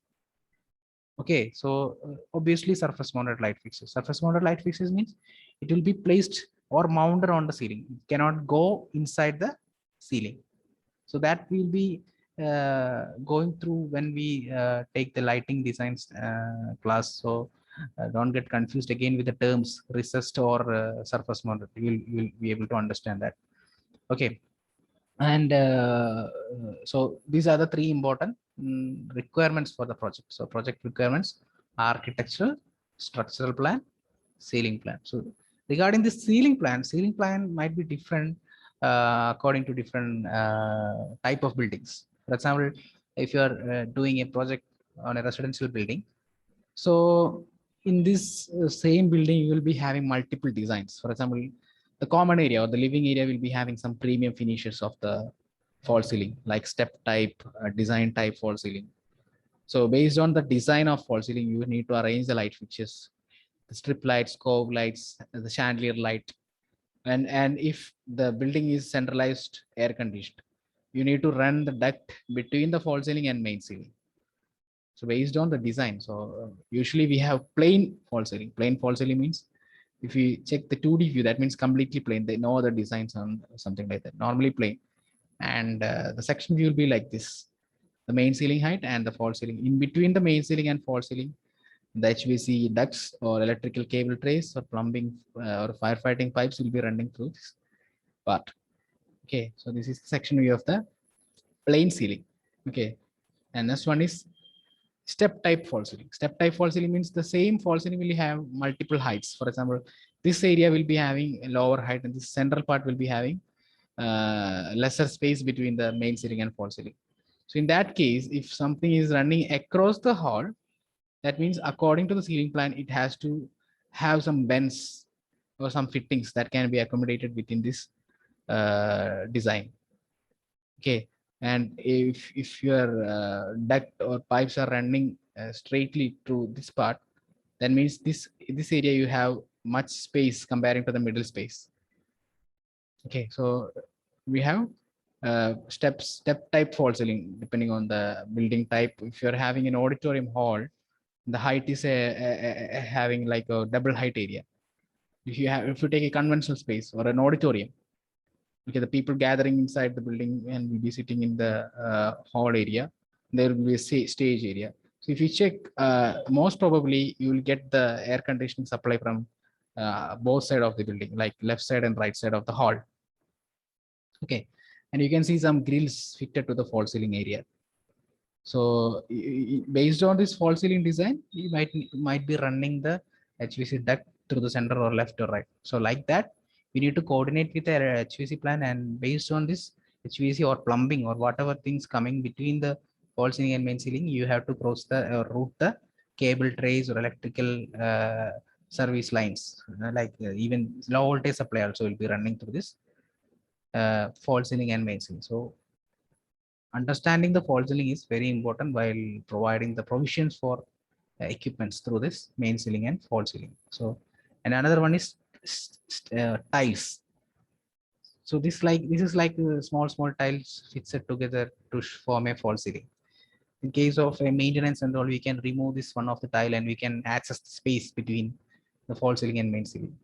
Okay, so obviously surface mounted light fixtures. Surface mounted light fixtures means it will be placed or mounted on the ceiling. It cannot go inside the ceiling. So that will be going through when we take the lighting designs class. So don't get confused again with the terms recessed or surface mounted. You will be able to understand that. Okay, and so these are the three important requirements for the project. So project requirements: architectural, structural plan, ceiling plan. So regarding the ceiling plan might be different according to different type of buildings. For example, if you are doing a project on a residential building. So in this same building, you will be having multiple designs. For example, the common area or the living area will be having some premium finishes of the fall ceiling, like step type, design type fall ceiling. So based on the design of fall ceiling, you need to arrange the light fixtures, the strip lights, cove lights, the chandelier light. And if the building is centralized air conditioned, you need to run the duct between the fall ceiling and main ceiling. So based on the design, so usually we have plain fall ceiling. Plain fall ceiling means if you check the 2D view, that means completely plain. They no other designs on something like that. Normally plain, and the section view will be like this: the main ceiling height and the fall ceiling. In between the main ceiling and fall ceiling, the HVAC ducts or electrical cable trays or plumbing or firefighting pipes will be running through this part. Okay, so this is the section view of the plain ceiling. Okay, and next one is step type fall ceiling. Step type fall ceiling means the same fall ceiling will have multiple heights. For example, this area will be having a lower height, and this central part will be having lesser space between the main ceiling and fall ceiling. So in that case, if something is running across the hall, that means according to the ceiling plan, it has to have some bends or some fittings that can be accommodated within this design. Okay, and if your duct or pipes are running straightly to this part, that means this area you have much space comparing to the middle space. Okay, so we have step type fall ceiling depending on the building type. If you're having an auditorium hall, the height is having like a double height area. If you take a conventional space or an auditorium, okay, the people gathering inside the building and will be sitting in the hall area, there will be a stage area. So if you check, most probably you will get the air conditioning supply from both side of the building, like left side and right side of the hall. Okay, and you can see some grills fitted to the fall ceiling area. So based on this fall ceiling design, you might be running the HVAC duct through the center or left or right. So like that, we need to coordinate with the HVAC plan, and based on this HVAC or plumbing or whatever things coming between the fall ceiling and main ceiling, you have to cross the route the cable trays or electrical service lines. Even low voltage supply also will be running through this fall ceiling and main ceiling. So understanding the fall ceiling is very important while providing the provisions for equipments through this main ceiling and fall ceiling. So, and another one is tiles. So this is like small tiles fixed together to form a fall ceiling. In case of a maintenance and all, we can remove this one of the tile and we can access the space between the fall ceiling and main ceiling.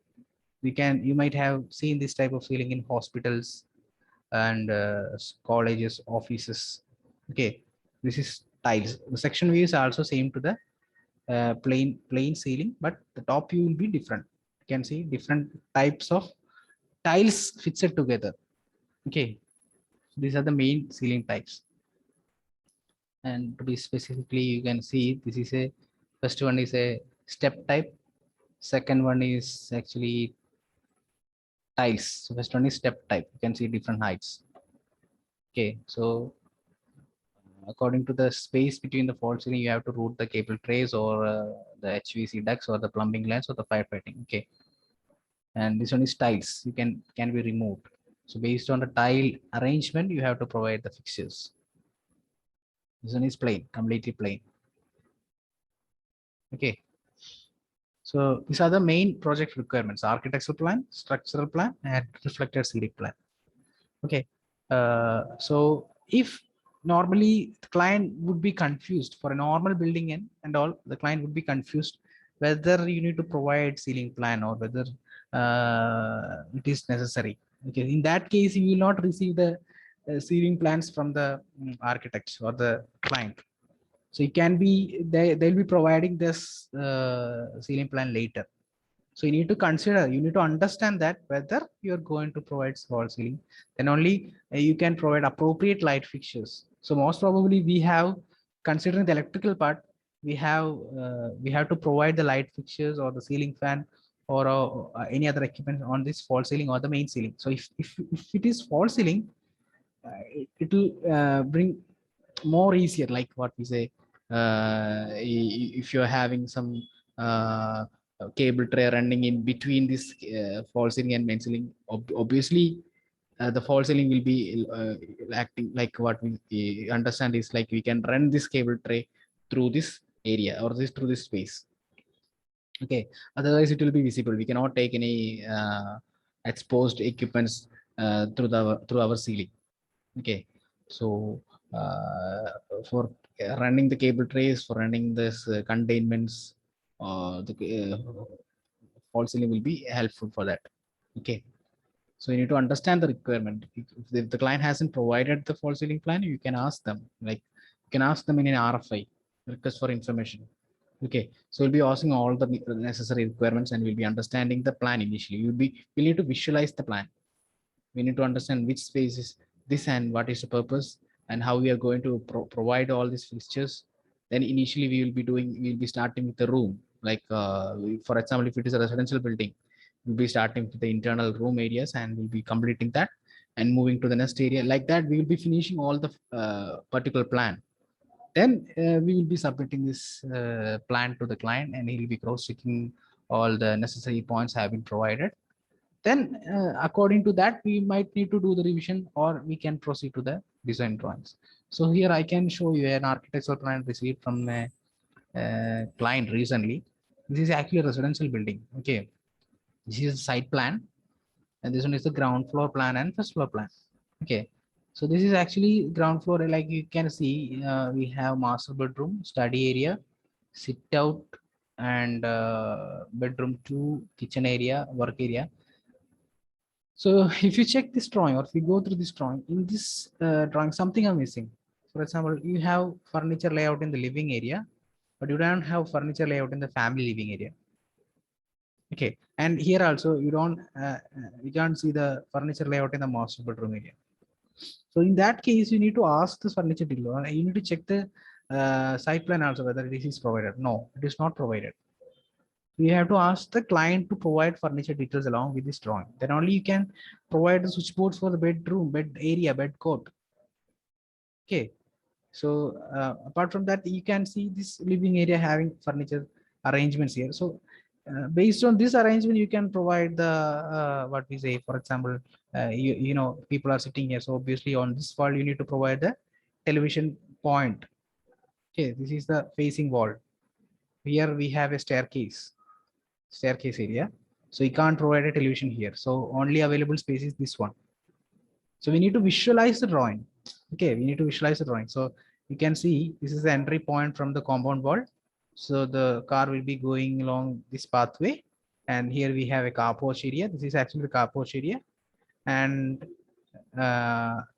You might have seen this type of ceiling in hospitals and colleges, offices. Okay, this is tiles. The section view is also same to the plain ceiling, but the top view will be different. You can see different types of tiles fixed together. Okay, these are the main ceiling types. And to be specifically, you can see this is a first one is a step type. Second one is actually tiles. So first one is step type. You can see different heights. Okay, so according to the space between the fall ceiling, you have to route the cable trays or the HVAC ducts or the plumbing lines or the firefighting. Okay, and this one is tiles. You can be removed. So based on the tile arrangement, you have to provide the fixtures. This one is plain, completely plain. Okay. So these are the main project requirements: architectural plan, structural plan, and reflected ceiling plan. Okay. So if normally the client would be confused for a normal building and all, the client would be confused whether you need to provide ceiling plan or whether it is necessary. Okay. In that case, you will not receive the ceiling plans from the architects or the client. So it can be they'll be providing this ceiling plan later. So you need to consider, you need to understand that whether you're going to provide fall ceiling, then only you can provide appropriate light fixtures. So most probably we have, considering the electrical part, we have to provide the light fixtures or the ceiling fan or any other equipment on this fall ceiling or the main ceiling. So if it is fall ceiling, it will bring more easier, like what we say, if you're having some uh, cable tray running in between this false ceiling and main ceiling, obviously the false ceiling will be acting like what we understand is like we can run this cable tray through this area or this through this space. Okay, otherwise it will be visible. We cannot take any exposed equipments through our ceiling. Okay, so uh, for running the cable trays, for running this containments, the false ceiling will be helpful for that. Okay, so you need to understand the requirement. If the client hasn't provided the false ceiling plan, you can ask them, like you can ask them in an RFI, request for information. Okay, so we'll be asking all the necessary requirements and we'll be understanding the plan initially. We'll need to visualize the plan. We need to understand which space is this and what is the purpose and how we are going to provide all these fixtures. Then initially we'll be starting with the room, like for example, if it is a residential building, we'll be starting with the internal room areas and we'll be completing that and moving to the next area. Like that we will be finishing all the particular plan. Then we will be submitting this plan to the client and he'll be cross checking all the necessary points have been provided. Then according to that we might need to do the revision or we can proceed to the design drawings. So here I can show you an architectural plan received from a client recently. This is actually a residential building. Okay, this is a site plan and this one is the ground floor plan and first floor plan. Okay, so this is actually ground floor. Like you can see, we have master bedroom, study area, sit out, and bedroom 2, kitchen area, work area. So if you check this drawing or if you go through this drawing, in this drawing, something are missing. For example, you have furniture layout in the living area, but you don't have furniture layout in the family living area. Okay, and here also you can't see the furniture layout in the master bedroom area. So in that case, you need to ask the furniture dealer. You need to check the site plan also whether this is provided. No, it is not provided. You have to ask the client to provide furniture details along with this drawing. Then only you can provide the switchboards for the bedroom, bed area, bed court. Okay. So apart from that, you can see this living area having furniture arrangements here. So based on this arrangement, you can provide the what we say. For example, you know people are sitting here, so obviously on this wall you need to provide the television point. Okay, this is the facing wall. Here we have a staircase area. So you can't provide a television here. So only available space is this one. So we need to visualize the drawing. Okay, we need to visualize the drawing. So you can see this is the entry point from the compound wall. So the car will be going along this pathway. And here we have a car porch area. This is actually the car porch area. And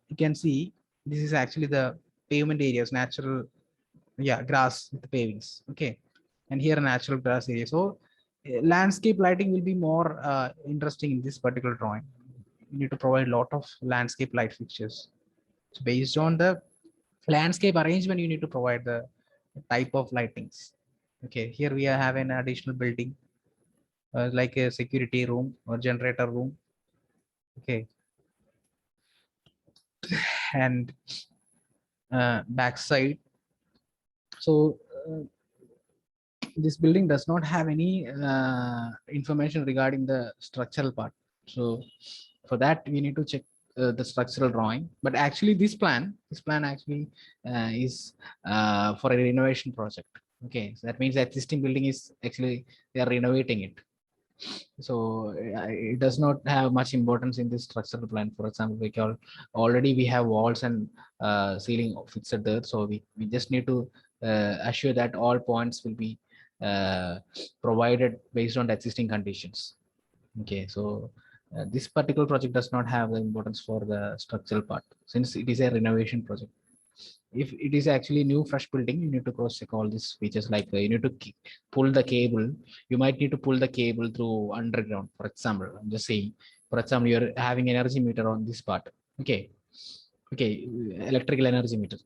you can see this is actually the pavement areas, natural, yeah, grass with the pavings. Okay. And here a natural grass area. So landscape lighting will be more interesting in this particular drawing. You need to provide a lot of landscape light fixtures. So based on the landscape arrangement, you need to provide the type of lightings. Okay, here we have an additional building like a security room or generator room. Okay, and backside. So this building does not have any information regarding the structural part. So for that, we need to check the structural drawing. But actually, this plan actually is for a renovation project. Okay, so that means the existing building is actually they are renovating it. So it does not have much importance in this structural plan. For example, already we have walls and ceiling fixed there, so we just need to assure that all points will be provided based on the existing conditions. Okay, so this particular project does not have the importance for the structural part since it is a renovation project. If it is actually new fresh building, you need to cross check all these features, like you need to pull the cable. You might need to pull the cable through underground. For example, I'm just saying, for example, you're having energy meter on this part. Okay, okay, electrical energy meter.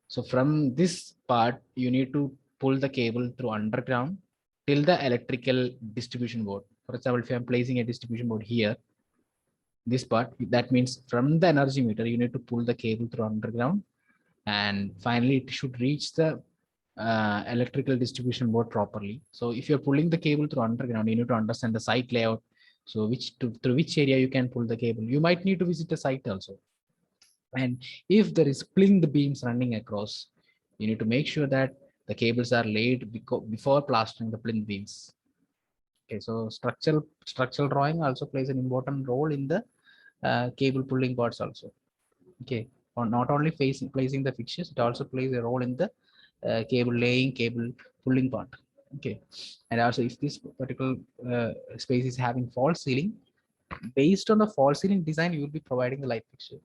So from this part, you need to pull the cable through underground till the electrical distribution board. For example, if I'm placing a distribution board here, this part, that means from the energy meter, you need to pull the cable through underground and finally it should reach the electrical distribution board properly. So if you're pulling the cable through underground, you need to understand the site layout. So through which area you can pull the cable. You might need to visit the site also. And if there is plinth beams running across, you need to make sure that the cables are laid before plastering the plinth beams. Okay, so structural drawing also plays an important role in the cable pulling parts also. Okay, or not only placing the fixtures, it also plays a role in the cable laying, cable pulling part. Okay, and also if this particular space is having false ceiling, based on the false ceiling design, you will be providing the light fixture.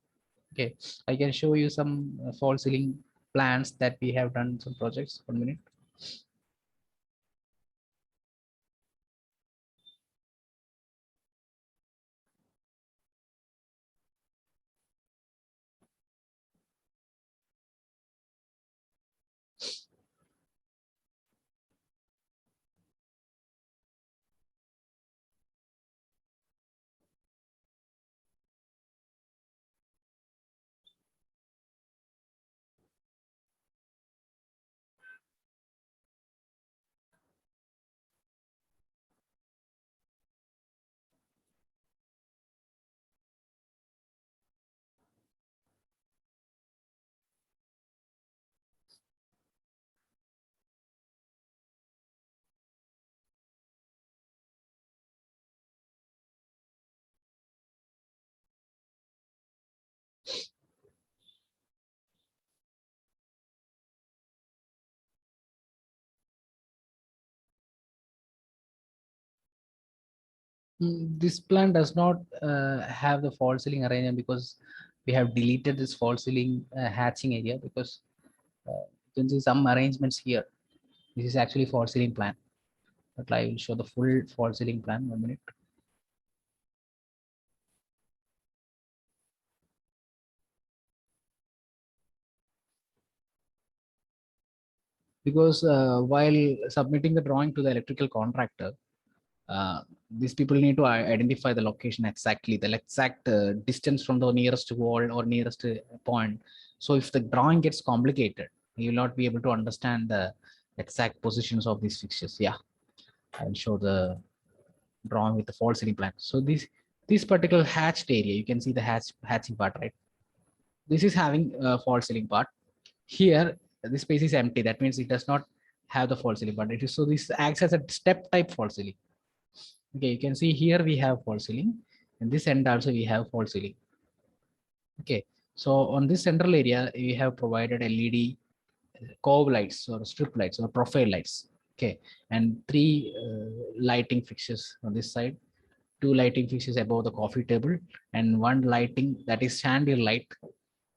Okay, I can show you some false ceiling plans that we have done some projects. 1 minute. This plan does not have the false ceiling arrangement because we have deleted this false ceiling hatching area, because you can see some arrangements here. This is actually false ceiling plan, but I will show the full false ceiling plan. 1 minute. Because while submitting the drawing to the electrical contractor, uh, these people need to identify the location exactly, the exact distance from the nearest wall or nearest point. So if the drawing gets complicated, you will not be able to understand the exact positions of these fixtures. Yeah, I will show the drawing with the false ceiling plan. So this particular hatched area, you can see the hatching part, right? This is having a false ceiling part. Here, this space is empty. That means it does not have the false ceiling part. It is, so this acts as a step type false ceiling. Okay, you can see here we have false ceiling, and this end also we have false ceiling. Okay, so on this central area, we have provided LED cove lights or strip lights or profile lights. Okay, and three lighting fixtures on this side, two lighting fixtures above the coffee table, and one lighting that is chandelier light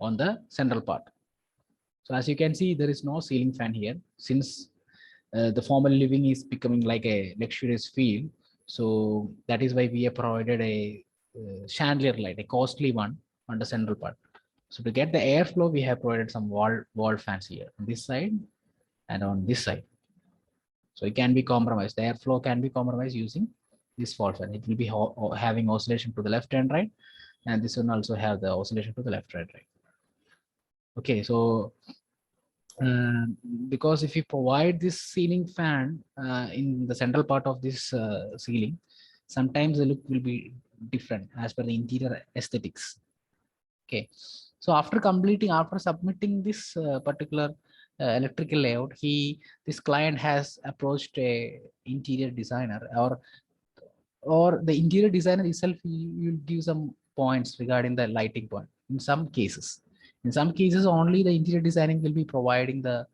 on the central part. So as you can see, there is no ceiling fan here since the formal living is becoming like a luxurious feel. So that is why we have provided a chandelier light, a costly one on the central part. So to get the airflow, we have provided some wall fans here on this side and on this side. So it can be compromised. The airflow can be compromised using this wall fan. It will be having oscillation to the left and right, and this one also have the oscillation to the left and right. Okay, so uh, because if you provide this ceiling fan in the central part of this ceiling, sometimes the look will be different as per the interior aesthetics. Okay, so after submitting this particular electrical layout, this client has approached a interior designer, or the interior designer itself will give some points regarding the lighting point. In some cases only the interior designing will be providing the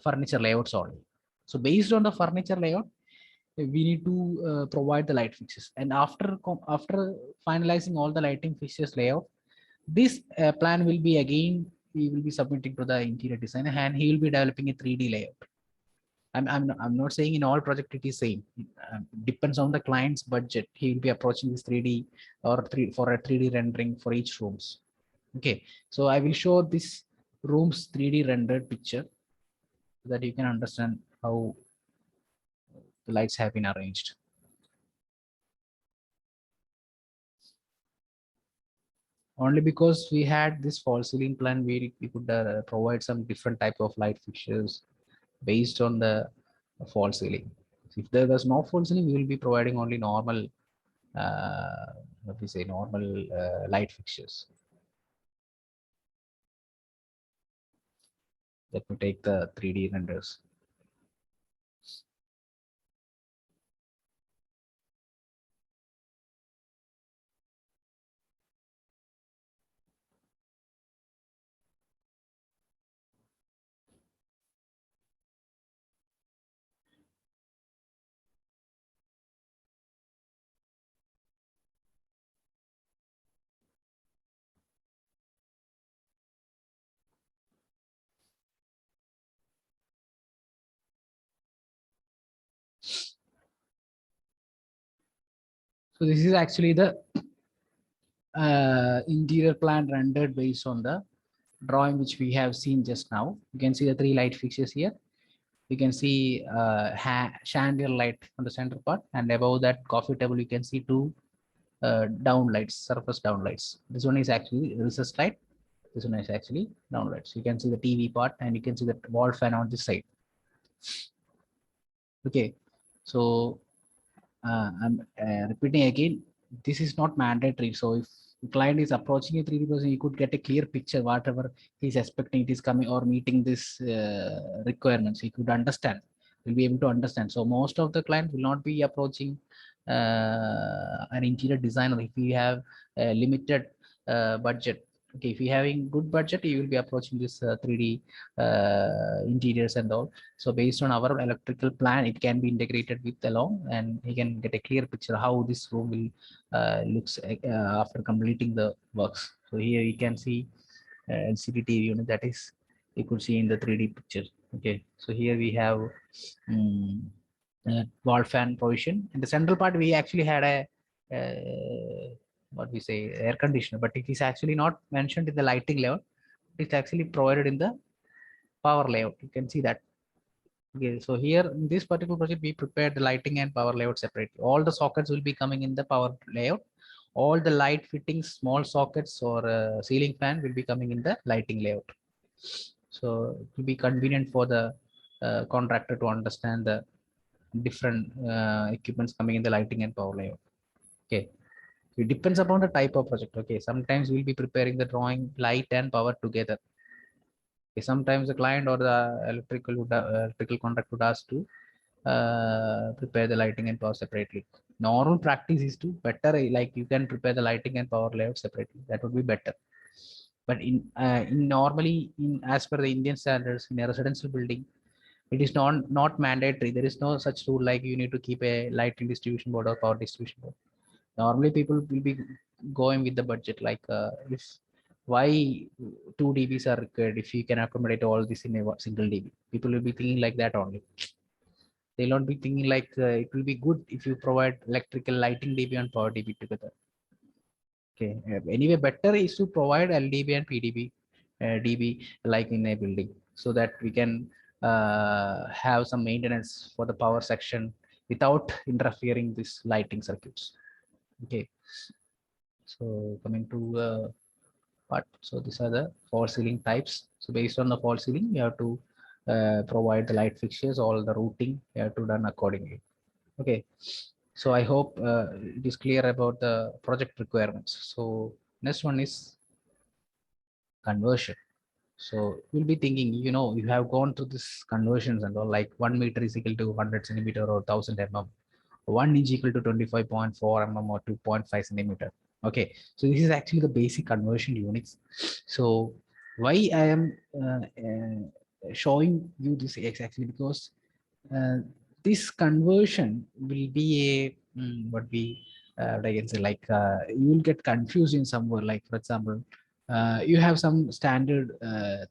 furniture layouts only. So based on the furniture layout, we need to provide the light fixtures, and after finalizing all the lighting fixtures layout, this plan will be again, we will be submitting to the interior designer, and he will be developing a 3D layout. I'm not saying in all project it is same. Depends on the client's budget. He will be approaching this 3D or for a 3D rendering for each rooms. Okay, so I will show this room's 3D rendered picture so that you can understand how the lights have been arranged. Only because we had this false ceiling plan, we could provide some different type of light fixtures based on the false ceiling. If there was no false ceiling, we will be providing only normal, what we say, normal light fixtures. Let me take the 3D renders. So this is actually the interior plan rendered based on the drawing which we have seen just now. You can see the 3 light fixtures here. You can see chandelier light on the center part, and above that coffee table you can see 2 down lights, surface down lights. This one is actually recessed light. This one is actually down lights. You can see the TV part, and you can see the wall fan on this side. Okay, so I'm repeating again, this is not mandatory. So if the client is approaching a 3D person, you could get a clear picture, whatever he's expecting it is coming or meeting this requirements. He could understand, will be able to understand. So most of the clients will not be approaching an interior designer if you have a limited budget. Okay, if you having good budget, you will be approaching this 3D interiors and all. So based on our electrical plan, it can be integrated with along, and he can get a clear picture how this room will looks after completing the works. So here you can see LCD TV unit, that is you could see in the 3D picture. Okay, so here we have wall fan provision. In the central part, we actually had a what we say air conditioner, but it is actually not mentioned in the lighting level. It's actually provided in the power layout. You can see that. Okay, so here in this particular project, we prepared the lighting and power layout separately. All the sockets will be coming in the power layout. All the light fittings, small sockets or ceiling fan will be coming in the lighting layout. So it will be convenient for the contractor to understand the different equipments coming in the lighting and power layout. Okay, it depends upon the type of project. Okay, sometimes we'll be preparing the drawing light and power together. Okay, sometimes the client or the electrical contractor would ask to prepare the lighting and power separately. Normal practice is to better, like you can prepare the lighting and power layout separately. That would be better. But in normally in as per the Indian standards in a residential building, it is not mandatory. There is no such rule like you need to keep a lighting distribution board or power distribution board. Normally people will be going with the budget, like if why 2 dBs are required if you can accommodate all this in a single dB. People will be thinking like that only. They'll not be thinking like it will be good if you provide electrical lighting dB and power dB together. Okay, anyway better is to provide LDB and PDB dB like in a building, so that we can have some maintenance for the power section without interfering this lighting circuits. Okay, so coming to part, so these are the false ceiling types. So based on the false ceiling, you have to provide the light fixtures, all the routing you have to done accordingly. Okay, so I hope it is clear about the project requirements. So next one is conversion. So you'll be thinking, you have gone through this conversions and all, like 1 meter is equal to 100 centimeter or 1000 mm, 1 inch equal to 25.4 mm or 2.5 centimeter. Okay, so this is actually the basic conversion units. So why I am showing you this exactly because uh, this conversion will be a what we I can say, like you will get confused in somewhere. Like for example, you have some standard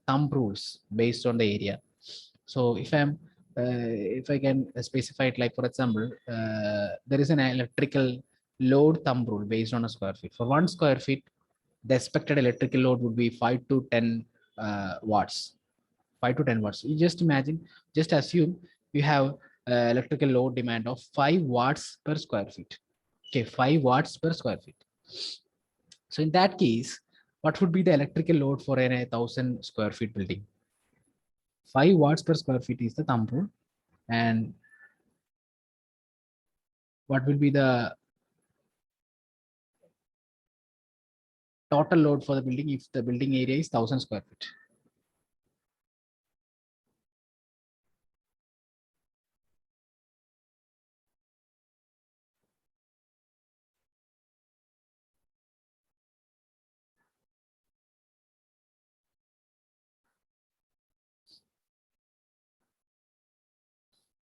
thumb rules based on the area. So if I can specify it, like for example, there is an electrical load thumb rule based on a square feet. For 1 square feet, the expected electrical load would be 5 to 10 watts. 5 to 10 watts. You just imagine, just assume you have electrical load demand of 5 watts per square feet. Okay, 5 watts per square feet. So in that case, what would be the electrical load for a 1,000 square feet building? 5 watts per square feet is the thumb rule. And what will be the total load for the building if the building area is 1,000 square feet?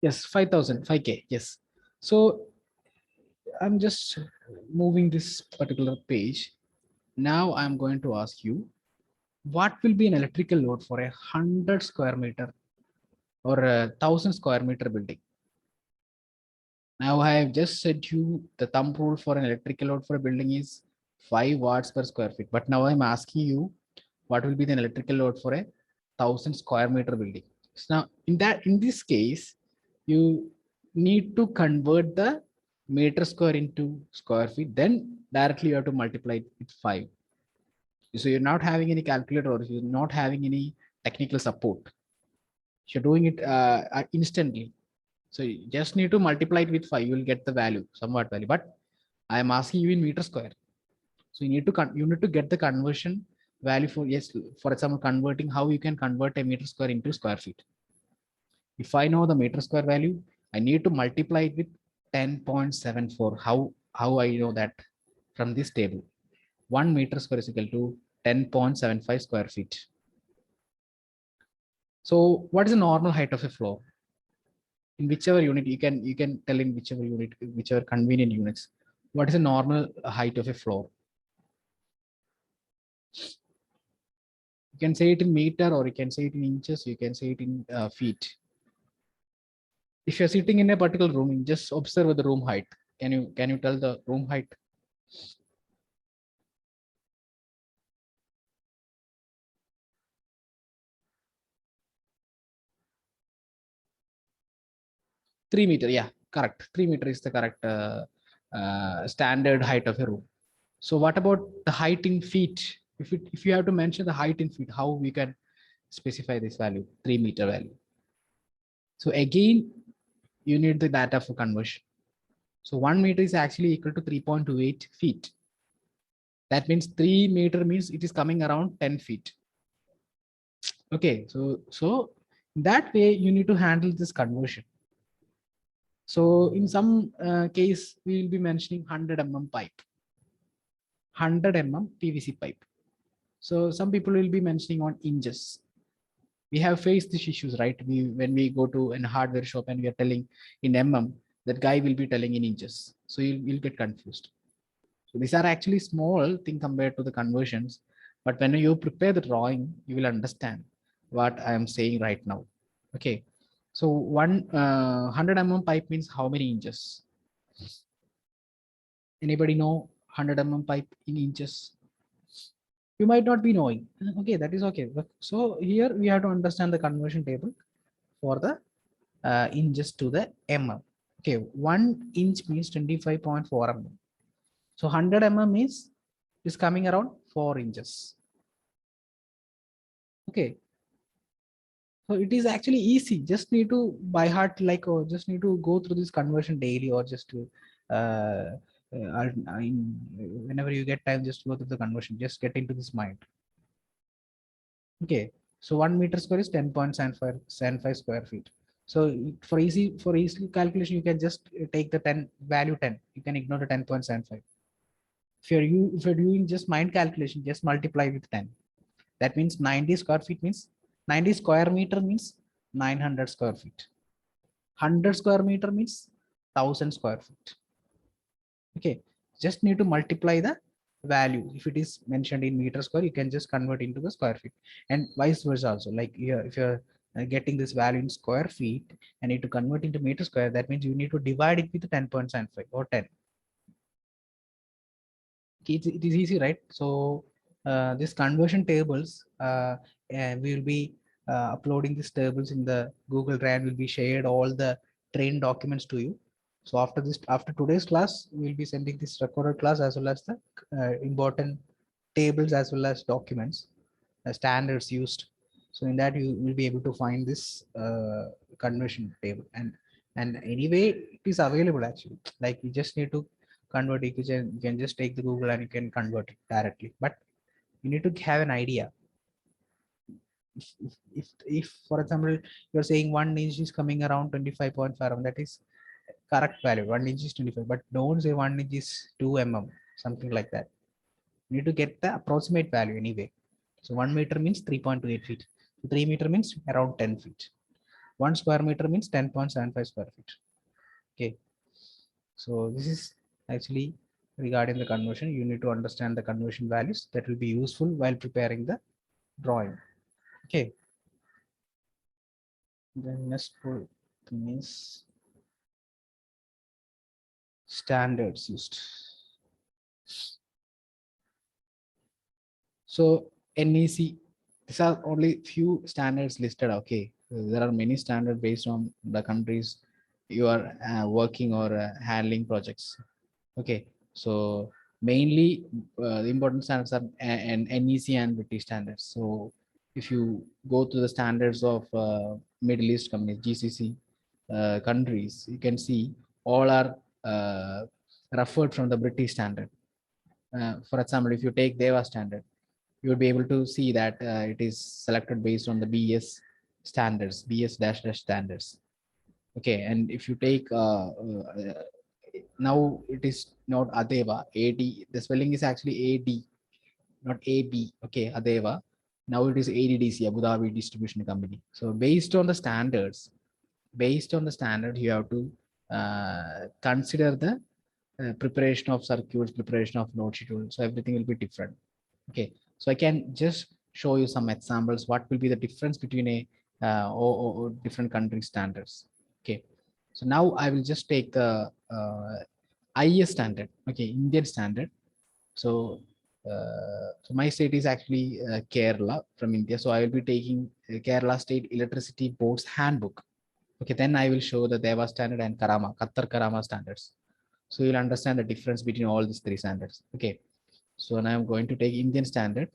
Yes, 5,000, 5K. Yes. So I'm just moving this particular page. Now I'm going to ask you, what will be an electrical load for 100 square meter or 1,000 square meter building? Now I have just said you the thumb rule for an electrical load for a building is 5 watts per square feet. But now I'm asking you, what will be the electrical load for a 1,000 square meter building? So now in this case, you need to convert the meter square into square feet. Then directly you have to multiply it with 5. So you're not having any calculator or you're not having any technical support. You're doing it instantly. So you just need to multiply it with 5. You will get the value, somewhat value. But I am asking you in meter square. So you need to get the conversion value for, yes, for example, converting how you can convert a meter square into square feet. If I know the meter square value, I need to multiply it with 10.74. How I know that? From this table. 1 meter square is equal to 10.75 square feet. So what is the normal height of a floor? In whichever unit, you can tell in whichever unit, whichever convenient units. What is the normal height of a floor? You can say it in meter, or you can say it in inches, you can say it in feet. If you're sitting in a particular room, just observe the room height. Can you tell the room height? $3 meters, yeah, correct. 3 meters is the correct standard height of a room. So what about the height in feet? If you have to mention the height in feet, how we can specify this value, 3 meter value? So again, you need the data for conversion. So 1 meter is actually equal to 3.28 feet. That means 3 meter means it is coming around 10 feet. Okay, so that way you need to handle this conversion. So in some case, we will be mentioning 100 pipe, 100 PVC pipe. So some people will be mentioning on inches. We have faced these issues, right? When we go to a hardware shop and we are telling in that guy will be telling in inches. So you'll get confused. So these are actually small thing compared to the conversions. But when you prepare the drawing, you will understand what I am saying right now. Okay. So 100 pipe means how many inches? Anybody know 100 pipe in inches? You might not be knowing. Okay, that is okay. So here we have to understand the conversion table for the inches to the mm. Okay, 1 inch means 25.4 mm. So 100 mm is coming around 4 inches. Okay, so it is actually easy. Just need to by heart, like, or just need to go through this conversion daily, or just to whenever you get time, just go through the conversion. Just get into this mind. Okay, so 1 meter square is 10.75 square feet. So for easy calculation, you can just take the 10 value 10. You can ignore the 10.75. If you're doing just mind calculation, just multiply with 10. That means 90 square feet means 90 square meter means 900 square feet. 100 square meter means 1,000 square feet. Okay, just need to multiply the value. If it is mentioned in meter square, you can just convert into the square feet, and vice versa also. Like here, if you're getting this value in square feet and need to convert into meter square, that means you need to divide it with 10.75 or 10. It is easy, right? So this conversion tables, we will be uploading these tables in the Google Drive. Will be shared all the train documents to you. So after today's class, we'll be sending this recorded class as well as the important tables as well as documents, standards used. So in that you will be able to find this conversion table, and anyway it is available actually. Like you just need to convert it. You can just take the Google and you can convert it directly. But you need to have an idea. If for example you're saying 1 inch is coming around 25.5, that is correct value. 1 inch is 25, but don't say 1 inch is 2 mm, something like that. You need to get the approximate value anyway. So 1 meter means 3.28 feet. 3 meter means around 10 feet. 1 square meter means 10.75 square feet. Okay. So this is actually regarding the conversion. You need to understand the conversion values that will be useful while preparing the drawing. Okay. The next thing is standards used. So NEC, these are only few standards listed. Okay, there are many standards based on the countries you are working or handling projects. Okay, so mainly the important standards are NEC and British standards. So if you go to the standards of Middle East companies, GCC countries, you can see all are referred from the British standard. For example, if you take DEVA standard, you will be able to see that it is selected based on the BS standards, BS dash dash standards. Okay, and if you take now it is not Adeva, AD, the spelling is actually AD, not AB. Okay, Adeva. Now it is ADDC, Abu Dhabi Distribution Company. So based on the standards, you have to consider the preparation of circuits, preparation of node schedule. So everything will be different. Okay, so I can just show you some examples. What will be the difference between a or different country standards? Okay, so now I will just take the IS standard. Okay, Indian standard. So so my state is actually Kerala from India. So I will be taking Kerala State Electricity Board's handbook. Okay, then I will show the DEVA standard and Karama, Qatar Karama standards. So you'll understand the difference between all these three standards. Okay, so now I'm going to take Indian standard.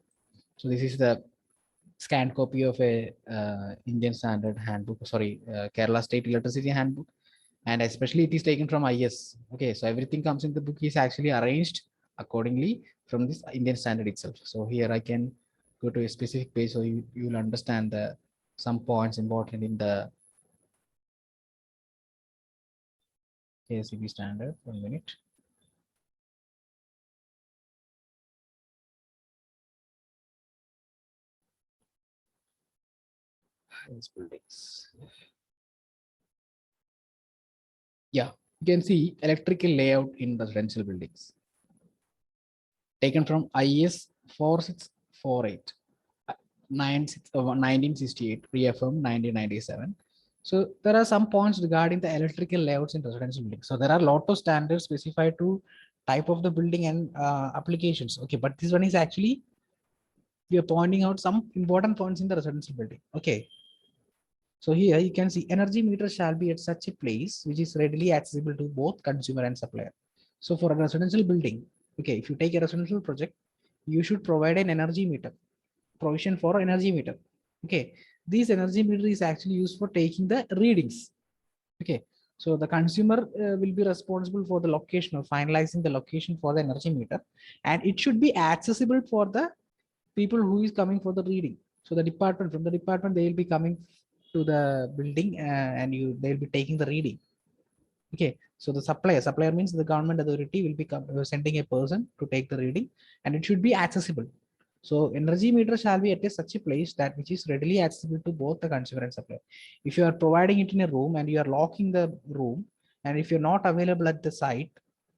So this is the scanned copy of a Indian standard handbook, sorry, Kerala State Electricity Handbook. And especially it is taken from IS. Okay, so everything comes in the book is actually arranged accordingly from this Indian standard itself. So here I can go to a specific page so you will understand the some points important in the KSCB standard. 1 minute. These buildings. Yeah, you can see electrical layout in residential buildings taken from IS 4648 1968 reaffirmed 1997. So there are some points regarding the electrical layouts in residential buildings. So there are a lot of standards specified to type of the building and applications. Okay, but this one is actually we are pointing out some important points in the residential building. Okay, so here you can see energy meter shall be at such a place which is readily accessible to both consumer and supplier. So for a residential building, okay, if you take a residential project, you should provide an energy meter, provision for energy meter. Okay, this energy meter is actually used for taking the readings. Okay, so the consumer will be responsible for the location or finalizing the location for the energy meter, and it should be accessible for the people who is coming for the reading. So the department, from the department, they will be coming to the building and they'll be taking the reading. Okay, so the supplier means the government authority will be sending a person to take the reading, and it should be accessible. So energy meter shall be at such a place that which is readily accessible to both the consumer and supplier. If you are providing it in a room and you are locking the room, and if you're not available at the site,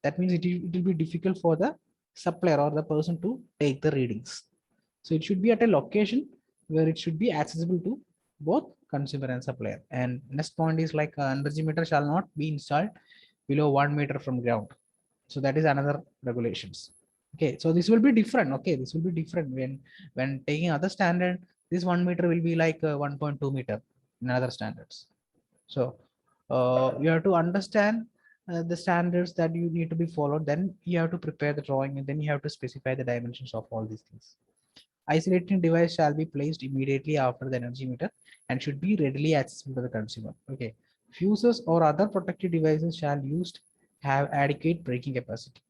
that means it will be difficult for the supplier or the person to take the readings. So it should be at a location where it should be accessible to both consumer and supplier. And next point is like energy meter shall not be installed below 1 meter from ground. So that is another regulations. Okay, so this will be different. Okay, this will be different when taking other standard. This 1 meter will be like 1.2 meter in other standards. So you have to understand the standards that you need to be followed, then you have to prepare the drawing and then you have to specify the dimensions of all these things. Isolating device shall be placed immediately after the energy meter and should be readily accessible to the consumer. Okay. Fuses or other protective devices shall used have adequate breaking capacity.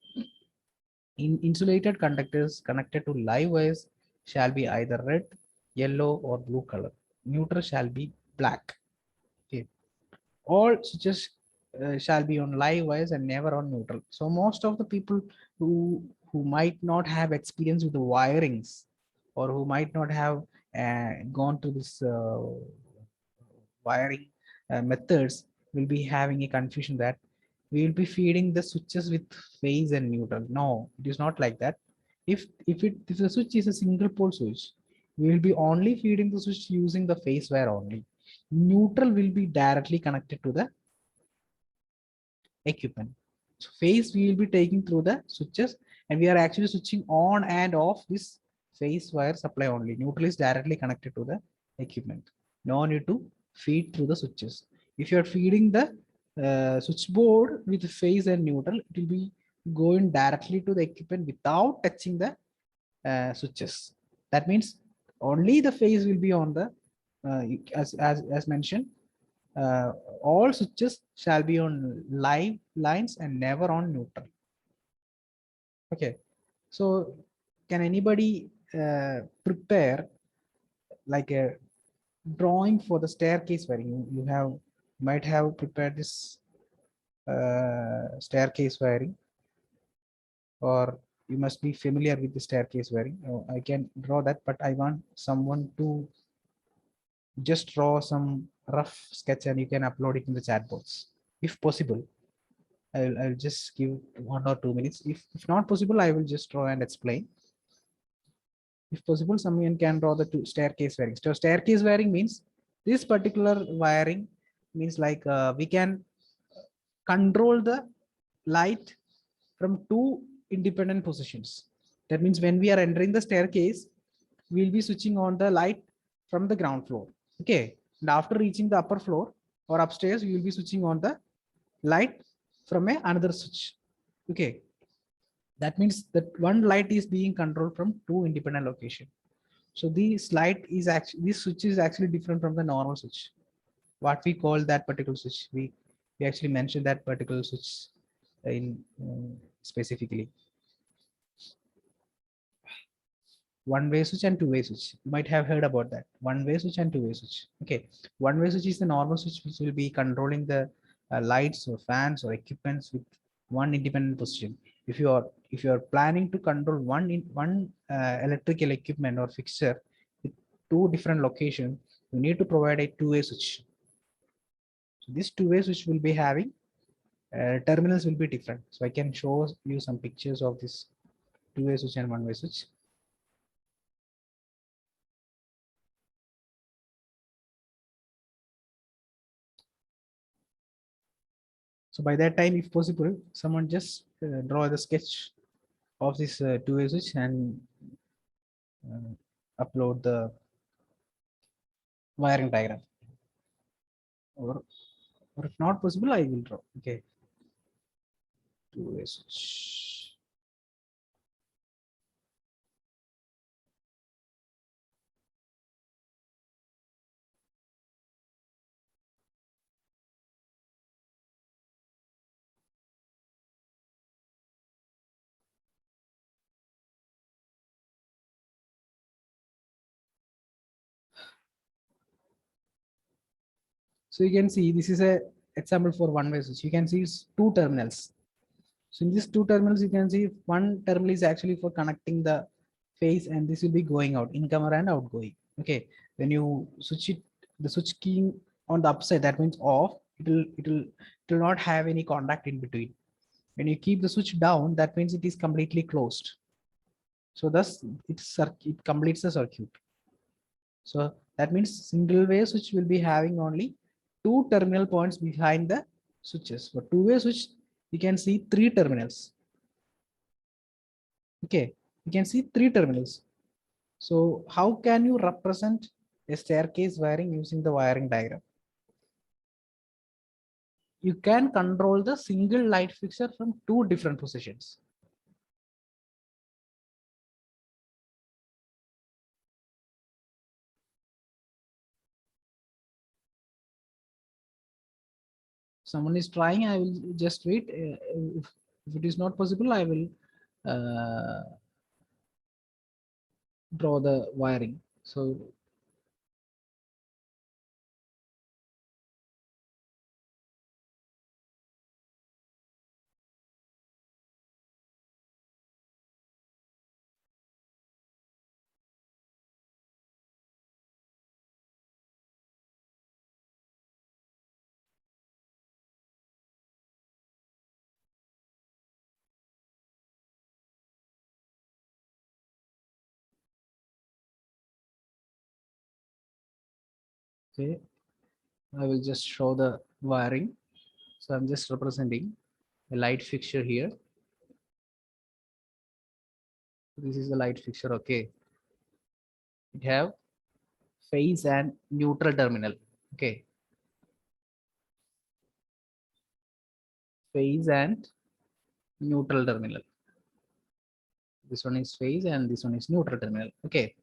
In insulated conductors connected to live wires shall be either red, yellow, or blue color. Neutral shall be black. Okay. All switches shall be on live wires and never on neutral. So most of the people who might not have experience with the wirings, or who might not have gone to this wiring methods, will be having a confusion that we will be feeding the switches with phase and neutral. No, it is not like that. If the switch is a single pole switch, we will be only feeding the switch using the phase wire only. Neutral will be directly connected to the equipment. So phase we will be taking through the switches, and we are actually switching on and off this phase wire supply only. Neutral is directly connected to the equipment. No need to feed through the switches. If you are feeding the switchboard with phase and neutral, it will be going directly to the equipment without touching the switches. That means only the phase will be on the as mentioned, uh, all switches shall be on live lines and never on neutral. Okay, so can anybody prepare like a drawing for the staircase wiring? You have might have prepared this staircase wiring, or you must be familiar with the staircase wiring. I can draw that, but I want someone to just draw some rough sketch and you can upload it in the chat box if possible. I'll just give 1 or 2 minutes. If not possible, I will just draw and explain. If possible, someone can draw the staircase wiring. So staircase wiring means this particular wiring means like we can control the light from two independent positions. That means when we are entering the staircase, we'll be switching on the light from the ground floor. Okay. And after reaching the upper floor or upstairs, we will be switching on the light from another switch. Okay. That means that one light is being controlled from two independent locations. So this light is actually, this switch is actually different from the normal switch. What we call that particular switch, we actually mentioned that particular switch in specifically. One-way switch and two-way switch. You might have heard about that. One-way switch and two-way switch. Okay, one-way switch is the normal switch which will be controlling the lights or fans or equipments with one independent position. If you are planning to control one electrical equipment or fixture with two different locations, you need to provide a two-way switch. So this two-way switch will be having terminals will be different. So I can show you some pictures of this two-way switch and one-way switch. So by that time, if possible, someone just draw the sketch of this two-way switch and upload the wiring diagram. Or if not possible, I will draw. Okay. Two-way switch. So you can see this is a example for one-way switch. You can see it's two terminals. So in these two terminals, you can see one terminal is actually for connecting the phase, and this will be going out, incomer and outgoing. Okay, when you switch it, the switch key on the upside, that means off. It will not have any contact in between. When you keep the switch down, that means it is completely closed. So thus it completes the circuit. So that means single way switch will be having only two terminal points behind the switches. For two-way switch, you can see three terminals. Okay, you can see three terminals. So how can you represent a staircase wiring using the wiring diagram? you can control the single light fixture from two different positions. Someone is trying, I will just wait. If it is not possible, I will draw the wiring. So okay, I will just show the wiring. So I'm just representing a light fixture here. This is the light fixture. Okay, it have phase and neutral terminal. Okay, phase and neutral terminal. This one is phase and this one is neutral terminal. Okay,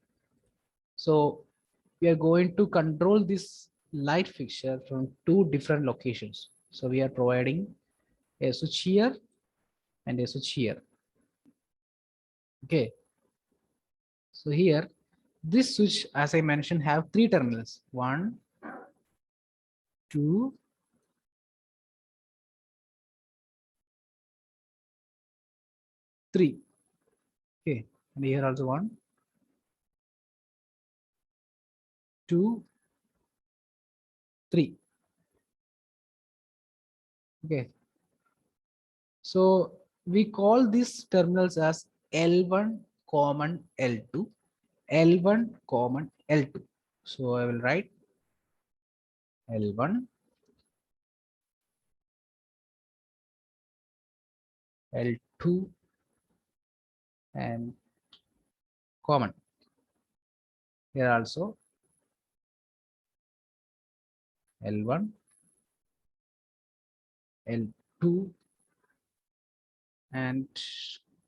so we are going to control this light fixture from two different locations. So we are providing a switch here and a switch here. Okay, so here this switch, as I mentioned, have three terminals: 1, 2, 3. Okay, and here also 1, 2, 3. Okay, so we call these terminals as L1 common L2, L1 common L2. So I will write L1, L2 and common. Here also L1, L2 and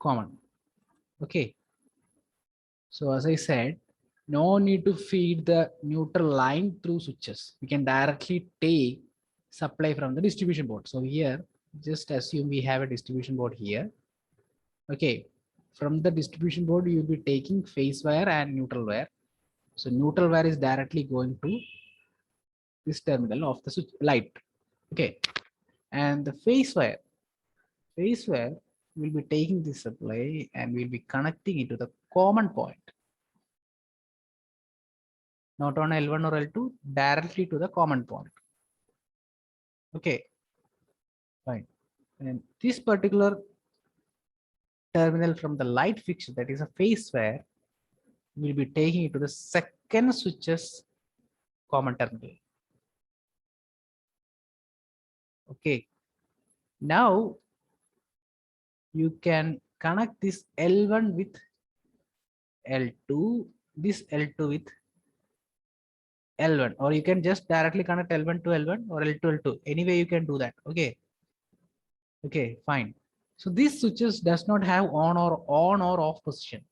common. Okay, so as I said, no need to feed the neutral line through switches. We can directly take supply from the distribution board. So here, just assume we have a distribution board here. Okay, from the distribution board, you'll be taking phase wire and neutral wire. So neutral wire is directly going to this terminal of the switch light. Okay, and the phase wire will be taking this supply and will be connecting it to the common point. Not on L1 or L2, directly to the common point. Okay, fine. And this particular terminal from the light fixture, that is a phase wire, will be taking it to the second switch's common terminal. Okay, now you can connect this L1 with L2, this L2 with L1, or you can just directly connect L1 to L1 or L2 L2. Anyway, you can do that. Okay. Okay, fine. So these switches does not have on or off position.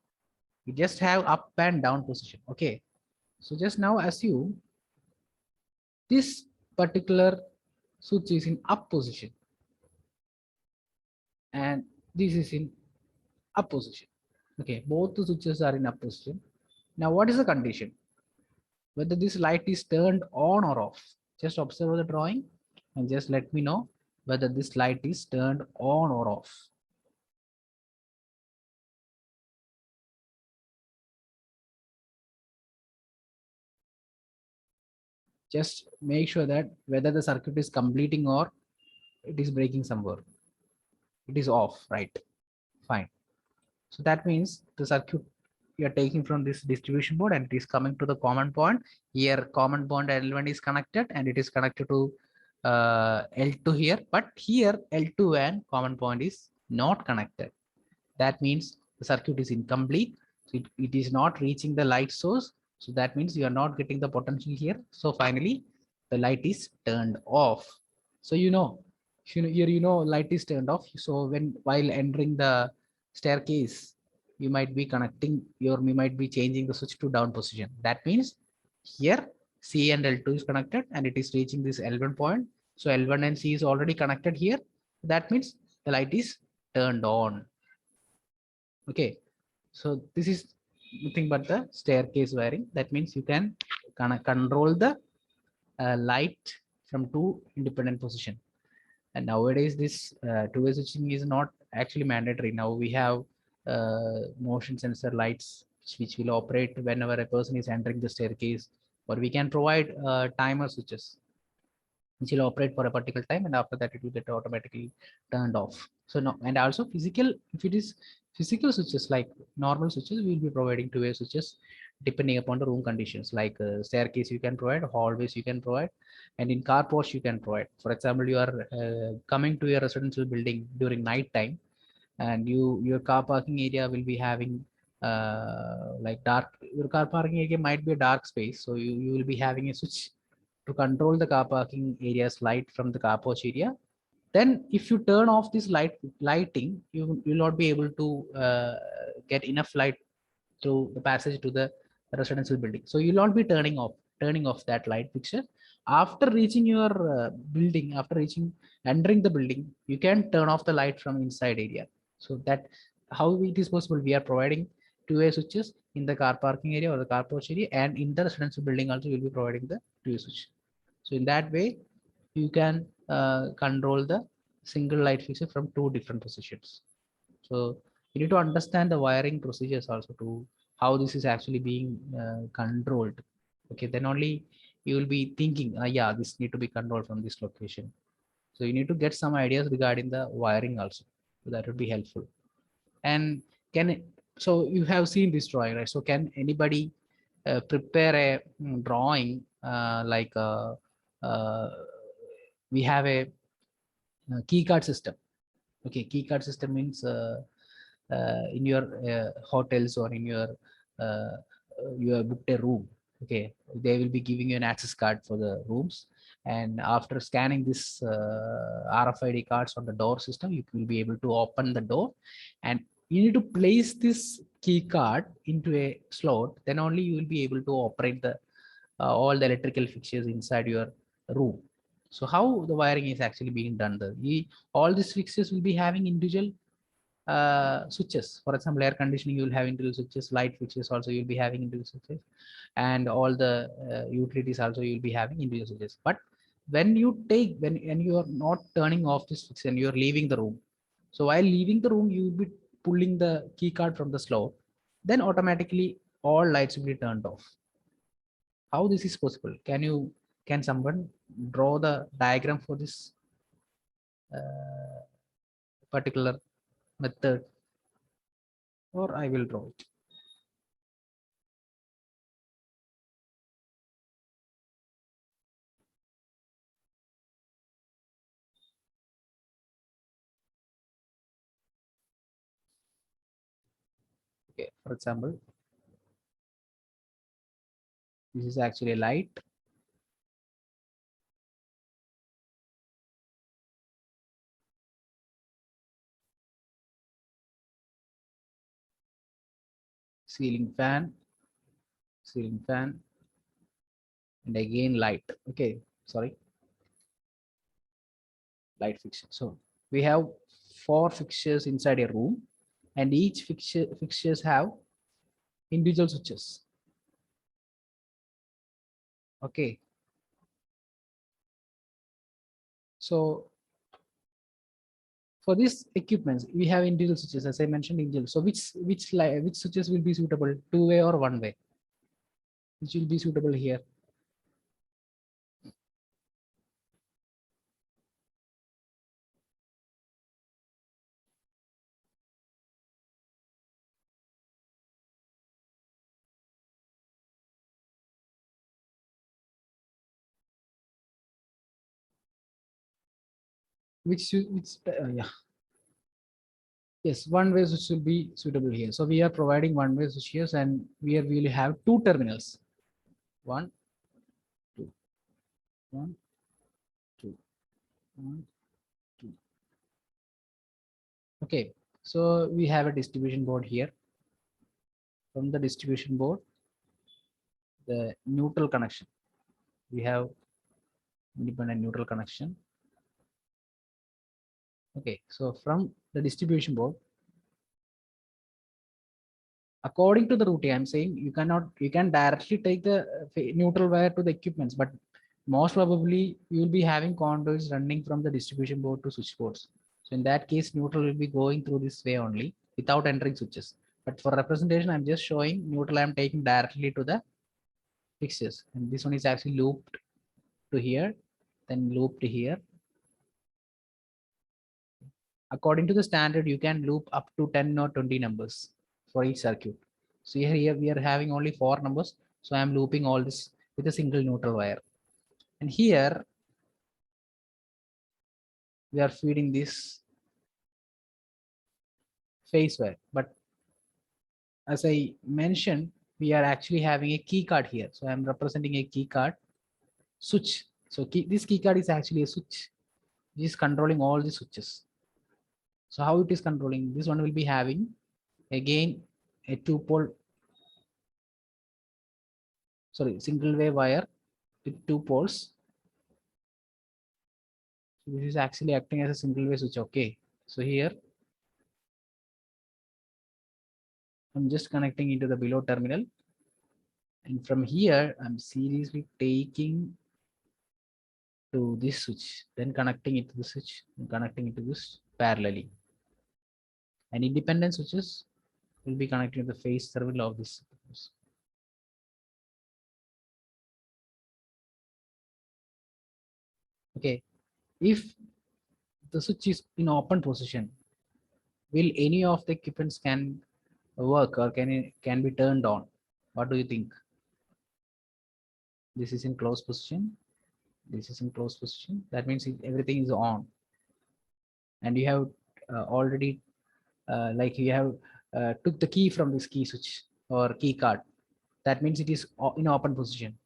You just have up and down position. Okay. So just now assume this particular switch is in up position and this is in up position. Okay, both the switches are in up position. Now what is the condition? Whether this light is turned on or off. Just observe the drawing and just let me know whether this light is turned on or off. Just make sure that whether the circuit is completing or it is breaking somewhere. It is off, right? Fine. So that means the circuit you are taking from this distribution board and it is coming to the common point. Here common point L1 is connected and it is connected to L2 here, but here L2 and common point is not connected. That means the circuit is incomplete. So it is not reaching the light source. So that means you are not getting the potential here. So finally, the light is turned off. So you know here, light is turned off. So while entering the staircase, you might be you might be changing the switch to down position. That means here C and L2 is connected and it is reaching this L1 point. So L1 and C is already connected here. That means the light is turned on. Okay. So this is nothing but the staircase wiring. That means you can control the light from two independent position. And nowadays this two-way switching is not actually mandatory. Now we have motion sensor lights which will operate whenever a person is entering the staircase, or we can provide timer switches which will operate for a particular time, and after that it will get automatically turned off. So no, and also physical, if it is physical switches like normal switches, we will be providing two-way switches depending upon the room conditions. Like staircase you can provide, hallways you can provide, and in carport you can provide. For example, you are coming to a residential building during night time, and your car parking area will be having like dark, your car parking area might be a dark space, so you will be having a switch to control the car parking area's light from the car porch area. Then if you turn off this lighting, you will not be able to get enough light through the passage to the residential building. So you'll not be turning off that light fixture. After reaching your building, after entering the building, you can turn off the light from inside area. So that how it is possible. We are providing two-way switches in the car parking area or the car porch area, and in the residential building also you'll be providing the two-way switch. So in that way, you can control the single light fixture from two different positions. So you need to understand the wiring procedures also to how this is actually being controlled. Okay, then only you will be thinking, yeah, this need to be controlled from this location. So you need to get some ideas regarding the wiring also. So that would be helpful. And so you have seen this drawing, right? So can anybody prepare a drawing like uh, we have a key card system. Okay, key card system means in your hotels or in your you have booked a room. Okay, they will be giving you an access card for the rooms, and after scanning this RFID cards on the door system, you will be able to open the door, and you need to place this key card into a slot. Then only you will be able to operate the all the electrical fixtures inside your room. So how the wiring is actually being done? All these fixtures will be having individual switches. For example, air conditioning, you will have individual switches. Light fixtures also you'll be having individual switches, and all the utilities also you'll be having individual switches. But when you are not turning off this fixture and you are leaving the room, so while leaving the room, you will be pulling the key card from the slot. Then automatically all lights will be turned off. How this is possible? Can someone draw the diagram for this particular method, or I will draw it? Okay, for example, this is actually a light. Ceiling fan, and again light. Okay, sorry, light fixture. So we have 4 fixtures inside a room, and each fixtures have individual switches. Okay. So for these equipments, we have individual switches, as I mentioned, individual. So which switches will be suitable, two-way or one-way? Which will be suitable here? Yeah. Yes, one-way switch will be suitable here. So we are providing one-way switch here, and we will have 2 terminals. 1, 2, 1, 2, 1, Okay, so we have a distribution board here. From the distribution board, the neutral connection, we have independent neutral connection. Okay, so from the distribution board, according to the routing, I'm saying you can directly take the neutral wire to the equipments, but most probably you will be having conduits running from the distribution board to switch boards. So in that case, neutral will be going through this way only without entering switches. But for representation, I'm just showing neutral I'm taking directly to the fixtures. And this one is actually looped to here, then looped to here. According to the standard, you can loop up to 10 or 20 numbers for each circuit. So here we are having only 4 numbers. So I'm looping all this with a single neutral wire. And here we are feeding this phase wire. But as I mentioned, we are actually having a key card here. So I'm representing a key card switch. So this key card is actually a switch. It is controlling all the switches. So how it is controlling? This one will be having again a single way wire with 2 poles. So this is actually acting as a single way switch. Okay, so here I'm just connecting into the below terminal, and from here I'm seriously taking to this switch, then connecting it to the switch and connecting it to this parallelly. And independent switches will be connected to the phase terminal of this. Okay, if the switch is in open position, will any of the equipments can work or can be turned on? What do you think? This is in closed position. This is in closed position. That means everything is on, and you have already like you have took the key from this key switch or key card. That means it is in open position.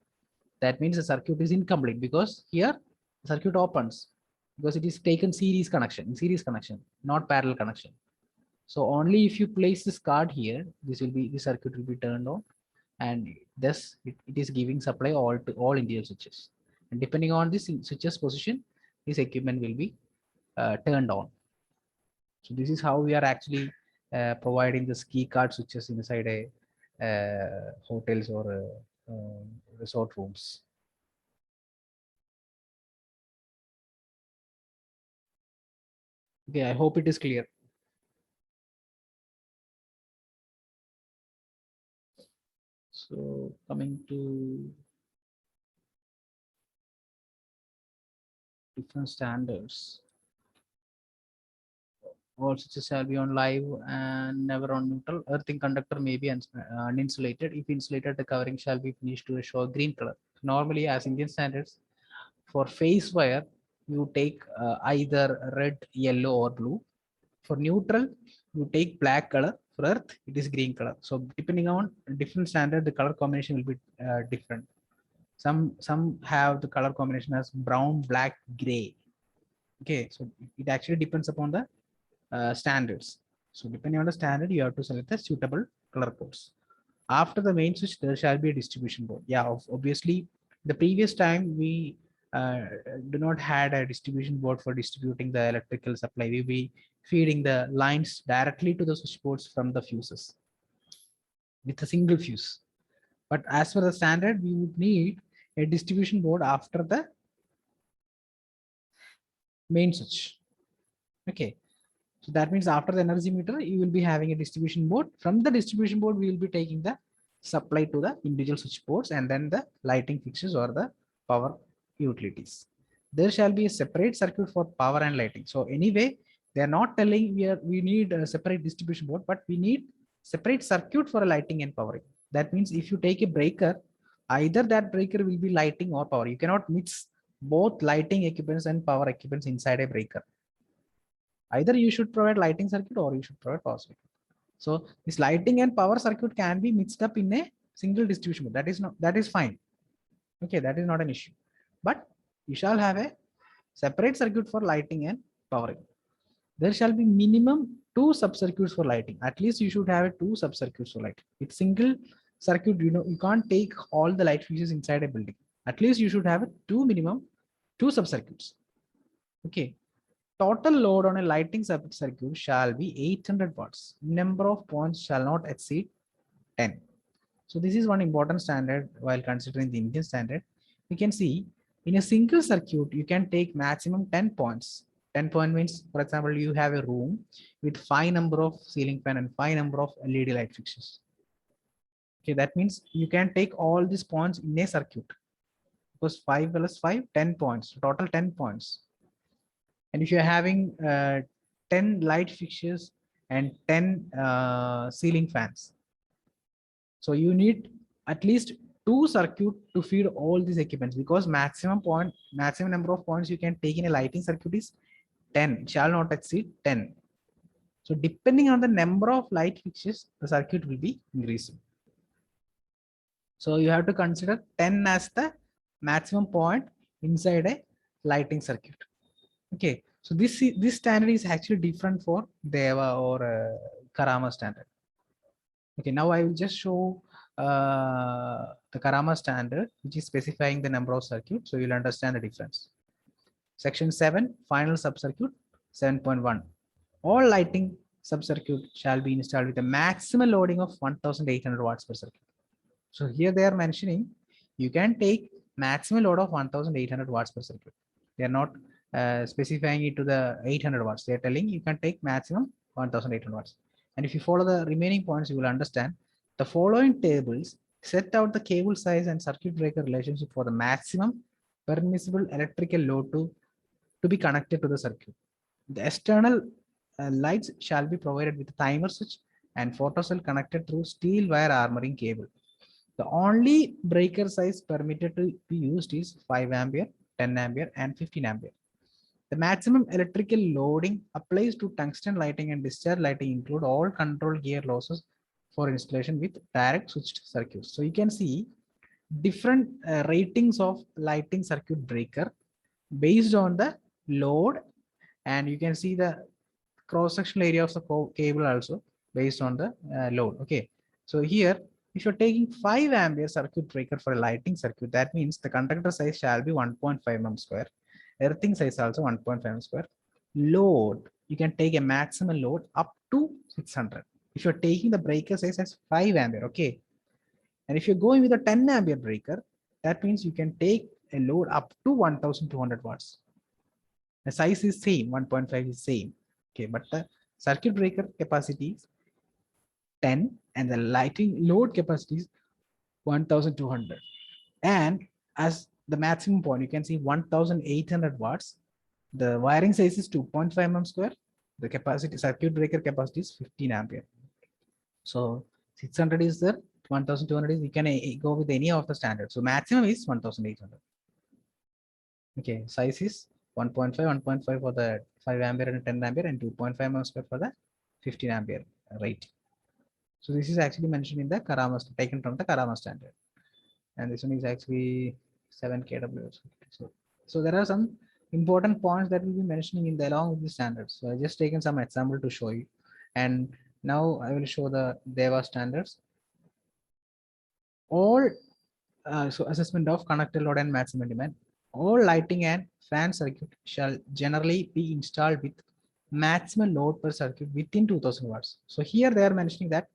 That means the circuit is incomplete because here the circuit opens because it is taken series connection, not parallel connection. So only if you place this card here, the circuit will be turned on, and thus it is giving supply all to all individual switches. And depending on this switches position, this equipment will be turned on. So this is how we are actually providing the key card switches inside a hotels or resort rooms. Okay, I hope it is clear. So coming to different standards. All switches shall be on live and never on neutral. Earthing conductor may be uninsulated. If insulated, the covering shall be finished to show green color. Normally, as Indian standards, for phase wire, you take either red, yellow, or blue. For neutral, you take black color. For earth, it is green color. So depending on different standard, the color combination will be different. Some have the color combination as brown, black, gray. Okay, so it actually depends upon the standards. So depending on the standard, you have to select the suitable color codes. After the main switch, there shall be a distribution board. Yeah, obviously, the previous time we do not had a distribution board for distributing the electrical supply. We will be feeding the lines directly to the switch boards from the fuses with a single fuse. But as per the standard, we would need a distribution board after the main switch. Okay. So that means after the energy meter, you will be having a distribution board. From the distribution board, we will be taking the supply to the individual switch boards and then the lighting fixtures or the power utilities. There shall be a separate circuit for power and lighting. So anyway, they are not telling we need a separate distribution board, but we need separate circuit for lighting and powering. That means if you take a breaker, either that breaker will be lighting or power. You cannot mix both lighting equipments and power equipments inside a breaker. Either you should provide lighting circuit or you should provide power circuit. So this lighting and power circuit can be mixed up in a single distribution board. That is fine. Okay, that is not an issue. But you shall have a separate circuit for lighting and powering. There shall be minimum two subcircuits for lighting. At least you should have a two subcircuits for lighting. With single circuit, you can't take all the light fixtures inside a building. At least you should have a two subcircuits. Okay. Total load on a lighting subcircuit shall be 800 watts. Number of points shall not exceed 10. So this is one important standard while considering the Indian standard. You can see in a single circuit, you can take maximum 10 points. 10 point means, for example, you have a room with 5 number of ceiling fan and 5 number of LED light fixtures. Okay, that means you can take all these points in a circuit because 5 plus 5, 10 points, total 10 points. And if you're having 10 light fixtures and 10 ceiling fans, so you need at least two circuit to feed all these equipments, because maximum number of points you can take in a lighting circuit is 10, shall not exceed 10. So depending on the number of light fixtures, the circuit will be increasing. So you have to consider 10 as the maximum point inside a lighting circuit. Okay, so this standard is actually different for DEVA or Karama standard. Okay, now I will just show the Karama standard, which is specifying the number of circuits, so you'll understand the difference. Section 7, final subcircuit 7.1. All lighting subcircuit shall be installed with a maximum loading of 1800 watts per circuit. So here they are mentioning you can take maximum load of 1800 watts per circuit. They are not specifying it to the 800 watts. They are telling you can take maximum 1800 watts. And if you follow the remaining points, you will understand the following tables set out the cable size and circuit breaker relationship for the maximum permissible electrical load to be connected to the circuit. The external lights shall be provided with a timer switch and photocell connected through steel wire armoring cable. The only breaker size permitted to be used is 5 ampere, 10 ampere, and 15 ampere. The maximum electrical loading applies to tungsten lighting and discharge lighting include all control gear losses for installation with direct switched circuits. So you can see different ratings of lighting circuit breaker based on the load, and you can see the cross-sectional area of the cable also based on the load. Okay, so here if you're taking 5 ampere circuit breaker for a lighting circuit, that means the conductor size shall be 1.5 mm square. Earthing size also 1.5 mm square. Load, you can take a maximum load up to 600. If you're taking the breaker size as 5 ampere, okay. And if you're going with a 10 ampere breaker, that means you can take a load up to 1200 watts. The size is same, 1.5 is same. Okay, but the circuit breaker capacity is 10 and the lighting load capacity is 1200. And as the maximum point, you can see 1800 watts. The wiring size is 2.5 mm square. The capacity, circuit breaker capacity is 15 ampere. So 600 is there, 1200 is, you can go with any of the standards. So maximum is 1800. Okay, size is 1.5, 1.5 for the 5 ampere and 10 ampere and 2.5 mm square for the 15 ampere rate. So this is actually mentioned in the Karama, taken from the Karama standard. And this one is actually 7 kW. So there are some important points that we'll be mentioning in the along with the standards. So I just taken some example to show you. And now I will show the DEVA standards. All so assessment of connected load and maximum demand. All lighting and fan circuit shall generally be installed with maximum load per circuit within 2000 watts. So here they are mentioning that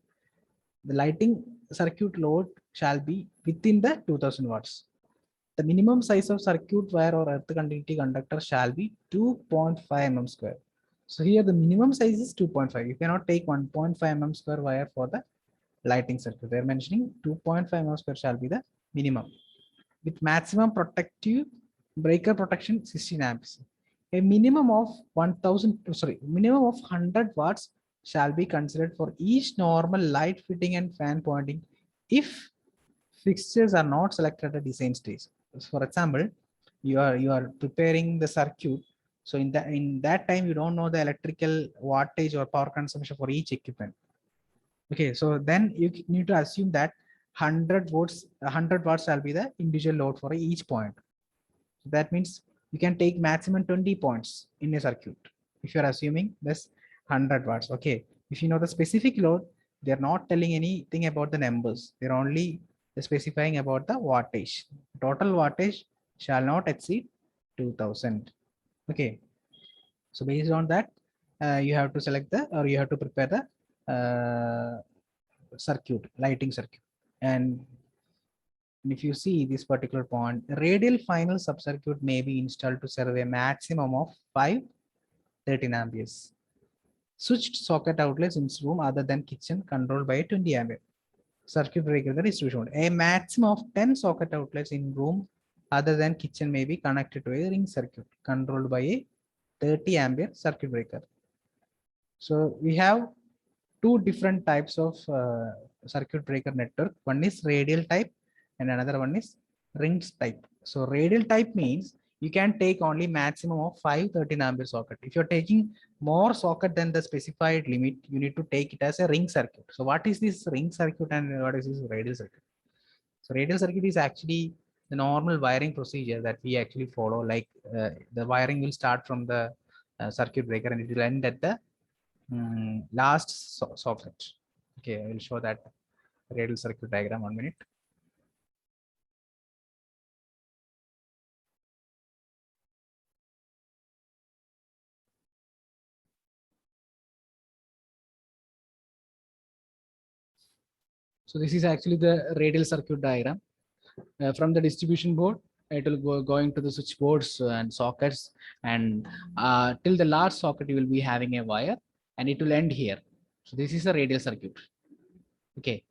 the lighting circuit load shall be within the 2000 watts. The minimum size of circuit wire or earth continuity conductor shall be 2.5 mm square. So here the minimum size is 2.5. You cannot take 1.5 mm square wire for the lighting circuit. They are mentioning 2.5 mm square shall be the minimum. With maximum protective breaker protection 16 amps. A minimum of 100 watts shall be considered for each normal light fitting and fan pointing if fixtures are not selected at the design stage. For example, you are preparing the circuit. So in that time you don't know the electrical wattage or power consumption for each equipment. Okay, so then you need to assume that 100 watts shall be the individual load for each point. So that means you can take maximum 20 points in a circuit if you are assuming this 100 watts. Okay. If you know the specific load, they're not telling anything about the numbers. They're only specifying about the wattage. Total wattage shall not exceed 2000. Okay. So based on that, you have to select the, or you have to prepare the circuit, lighting circuit. And if you see this particular point, radial final subcircuit may be installed to serve a maximum of 13 amperes. Switched socket outlets in room other than kitchen controlled by a 20 ampere circuit breaker. The distribution. A maximum of 10 socket outlets in room other than kitchen may be connected to a ring circuit controlled by a 30 ampere circuit breaker. So we have two different types of circuit breaker network. One is radial type and another one is rings type. So radial type means you can take only maximum of 13 ampere socket. If you're taking more socket than the specified limit, you need to take it as a ring circuit. So what is this ring circuit and what is this radial circuit? So radial circuit is actually the normal wiring procedure that we actually follow. Like the wiring will start from the circuit breaker and it will end at the last socket. Okay, I will show that radial circuit diagram 1 minute. So this is actually the radial circuit diagram. From the distribution board, it will go going to the switch boards and sockets, and till the last socket you will be having a wire, and it will end here. So this is a radial circuit. Okay,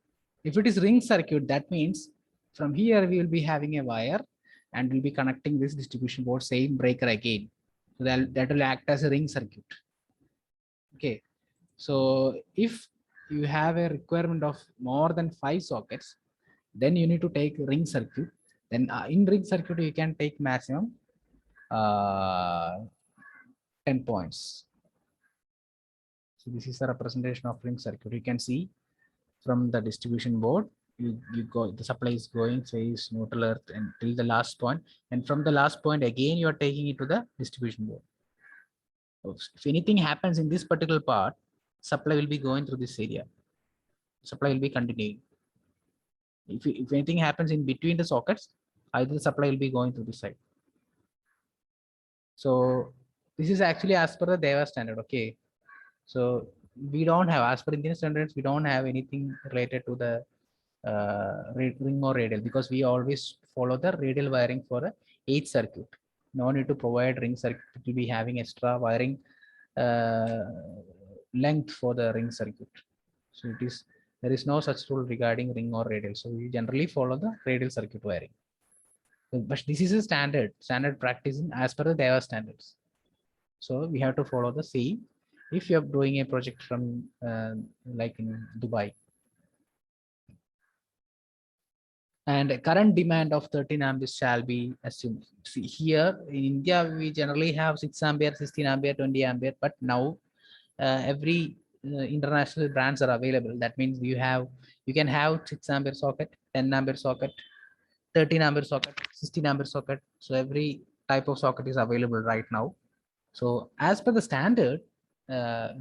if it is ring circuit, that means from here we will be having a wire, and we'll be connecting this distribution board same breaker again. So that will act as a ring circuit. Okay, so if you have a requirement of more than 5 sockets, then you need to take ring circuit. Then in ring circuit you can take maximum 10 points. So this is a representation of ring circuit. You can see from the distribution board, you go, the supply is going phase, neutral, earth, and till the last point, and from the last point again you are taking it to the distribution board. If anything happens in this particular part, supply will be going through this area. Supply will be continuing. If anything happens in between the sockets, either the supply will be going through this side. So this is actually as per the DEVA standard. Okay, so we don't have, as per Indian standards, we don't have anything related to the ring or radial, because we always follow the radial wiring for the each circuit. No need to provide ring circuit. It will be having extra wiring length for the ring circuit. So it is, there is no such rule regarding ring or radial. So we generally follow the radial circuit wiring. But this is a standard practice as per the DEVA standards. So we have to follow the same if you are doing a project from like in Dubai. And current demand of 13 amperes shall be assumed. See, here in India, we generally have 6 ampere, 16 ampere, 20 ampere, but now every international brands are available. That means you can have 6 ampere socket, 10 ampere socket, 13 ampere socket, 16 ampere socket. So every type of socket is available right now. So as per the standard,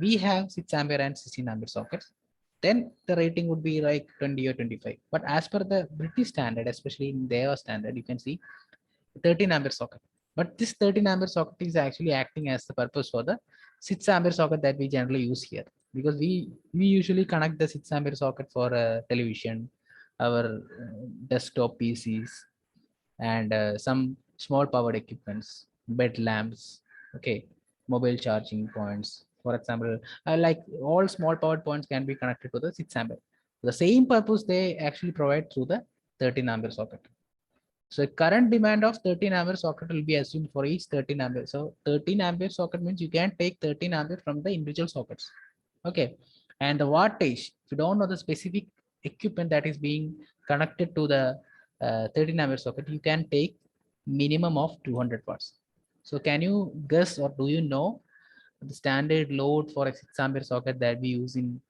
we have 6 ampere and 16 ampere sockets. Then the rating would be like 20 or 25. But as per the British standard, especially in their standard, you can see 13 ampere socket. But this 13 ampere socket is actually acting as the purpose for the 6 ampere socket that we generally use here. Because we usually connect the 6 ampere socket for television, our desktop PCs, and some small powered equipments, bed lamps, okay, mobile charging points. For example, like all small powered points can be connected to the 6 ampere. The same purpose they actually provide through the 13 ampere socket. So current demand of 13 ampere socket will be assumed for each 13 ampere. So 13 ampere socket means you can take 13 ampere from the individual sockets. Okay. And the wattage, if you don't know the specific equipment that is being connected to the 13 ampere socket, you can take minimum of 200 watts. So can you guess, or do you know the standard load for a 6 ampere socket that we use in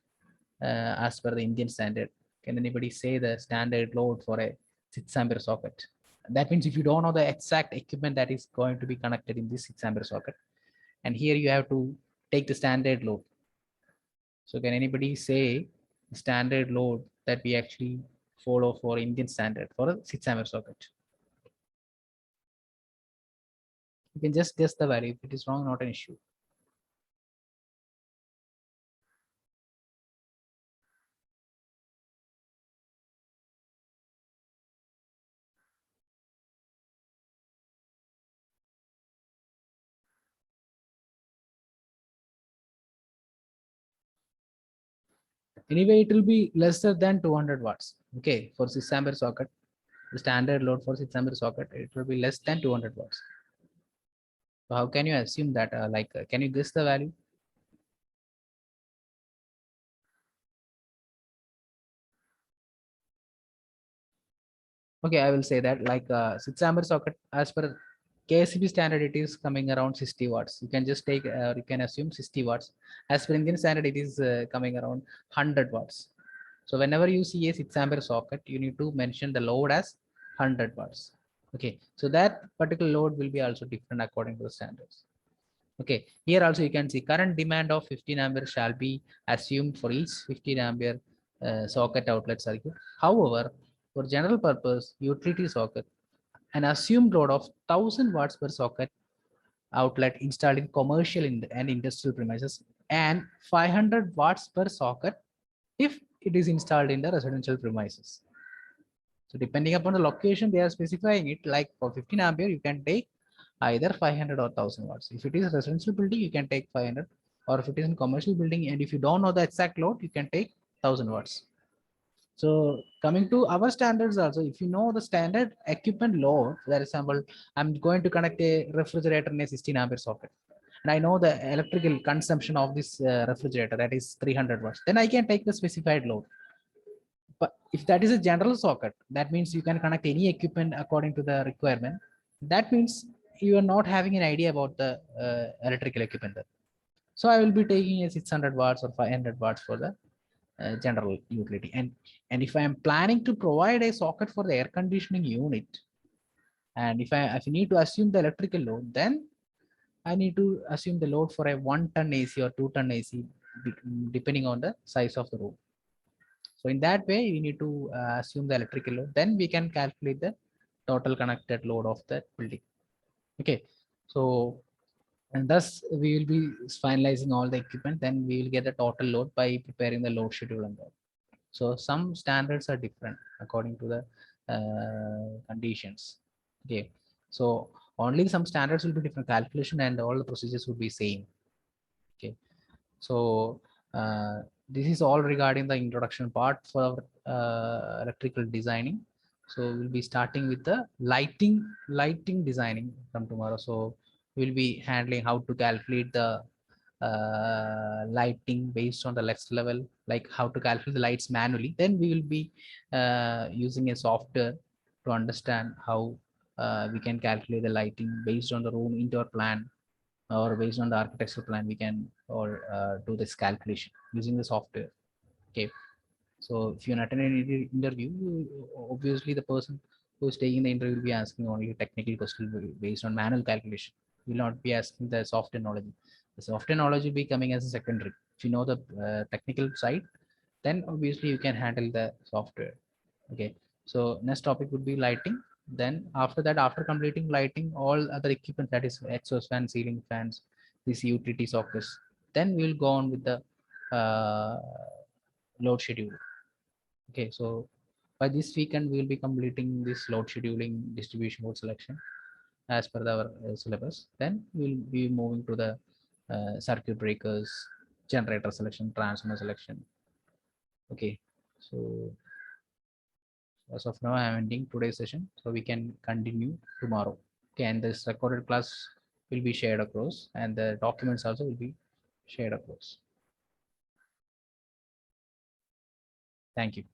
as per the Indian standard? Can anybody say the standard load for a 6 ampere socket? That means if you don't know the exact equipment that is going to be connected in this 6 ampere socket, and here you have to take the standard load. So can anybody say standard load that we actually follow for Indian standard for a 6 ampere socket? You can just guess the value. If it is wrong, not an issue. Anyway, it will be lesser than 200 watts. Okay, for 6 ampere socket, the standard load for 6 ampere socket, it will be less than 200 watts. So how can you assume that? Can you guess the value? Okay, I will say that 6 ampere socket as per KSCB standard, it is coming around 60 watts. You can just take, you can assume 60 watts. As per Indian standard, it is coming around 100 watts. So whenever you see a 6 ampere socket, you need to mention the load as 100 watts. Okay, so that particular load will be also different according to the standards. Okay, here also you can see current demand of 15 ampere shall be assumed for each 15 ampere socket outlet circuit. However, for general purpose utility socket, an assumed load of 1000 watts per socket outlet installed in commercial and industrial premises and 500 watts per socket if it is installed in the residential premises. So depending upon the location, they are specifying it like for 15 ampere, you can take either 500 or 1000 watts. If it is a residential building, you can take 500, or if it is in commercial building, and if you don't know the exact load, you can take 1000 watts. So coming to our standards also, if you know the standard equipment load, for example, I'm going to connect a refrigerator in a 16 ampere socket, and I know the electrical consumption of this refrigerator, that is 300 watts, then I can take the specified load. But if that is a general socket, that means you can connect any equipment according to the requirement. That means you are not having an idea about the electrical equipment. So I will be taking a 600 watts or 500 watts for the general utility. And if I am planning to provide a socket for the air conditioning unit, and if I need to assume the electrical load, then I need to assume the load for a 1-ton AC or 2-ton AC, depending on the size of the room. So in that way, we need to assume the electrical load. Then we can calculate the total connected load of that building. Okay. So, and thus we will be finalizing all the equipment. Then we will get the total load by preparing the load schedule and all. So some standards are different according to the conditions. Okay. So only some standards will be different calculation and all the procedures will be same. Okay. So this is all regarding the introduction part for electrical designing. So we'll be starting with the lighting designing from tomorrow. So we'll be handling how to calculate the lighting based on the next level, like how to calculate the lights manually. Then we will be using a software to understand how we can calculate the lighting based on the room indoor plan, or based on the architectural plan, we can or do this calculation using the software. Okay. So if you're attending an interview, obviously the person who is taking the interview will be asking only technical questions based on manual calculation. Will not be asking the software knowledge. The software knowledge will be coming as a secondary. If you know the technical side, then obviously you can handle the software. Okay. So next topic would be lighting. Then after that, after completing lighting, all other equipment, that is exhaust fan, ceiling fans, these utility sockets, then we'll go on with the uh, load schedule. Okay, so by this weekend we'll be completing this load scheduling distribution load selection as per our syllabus. Then we'll be moving to the circuit breakers, generator selection, transformer selection. Okay, so as of now, I'm ending today's session, so we can continue tomorrow. Okay, and this recorded class will be shared across, and the documents also will be shared across. Thank you.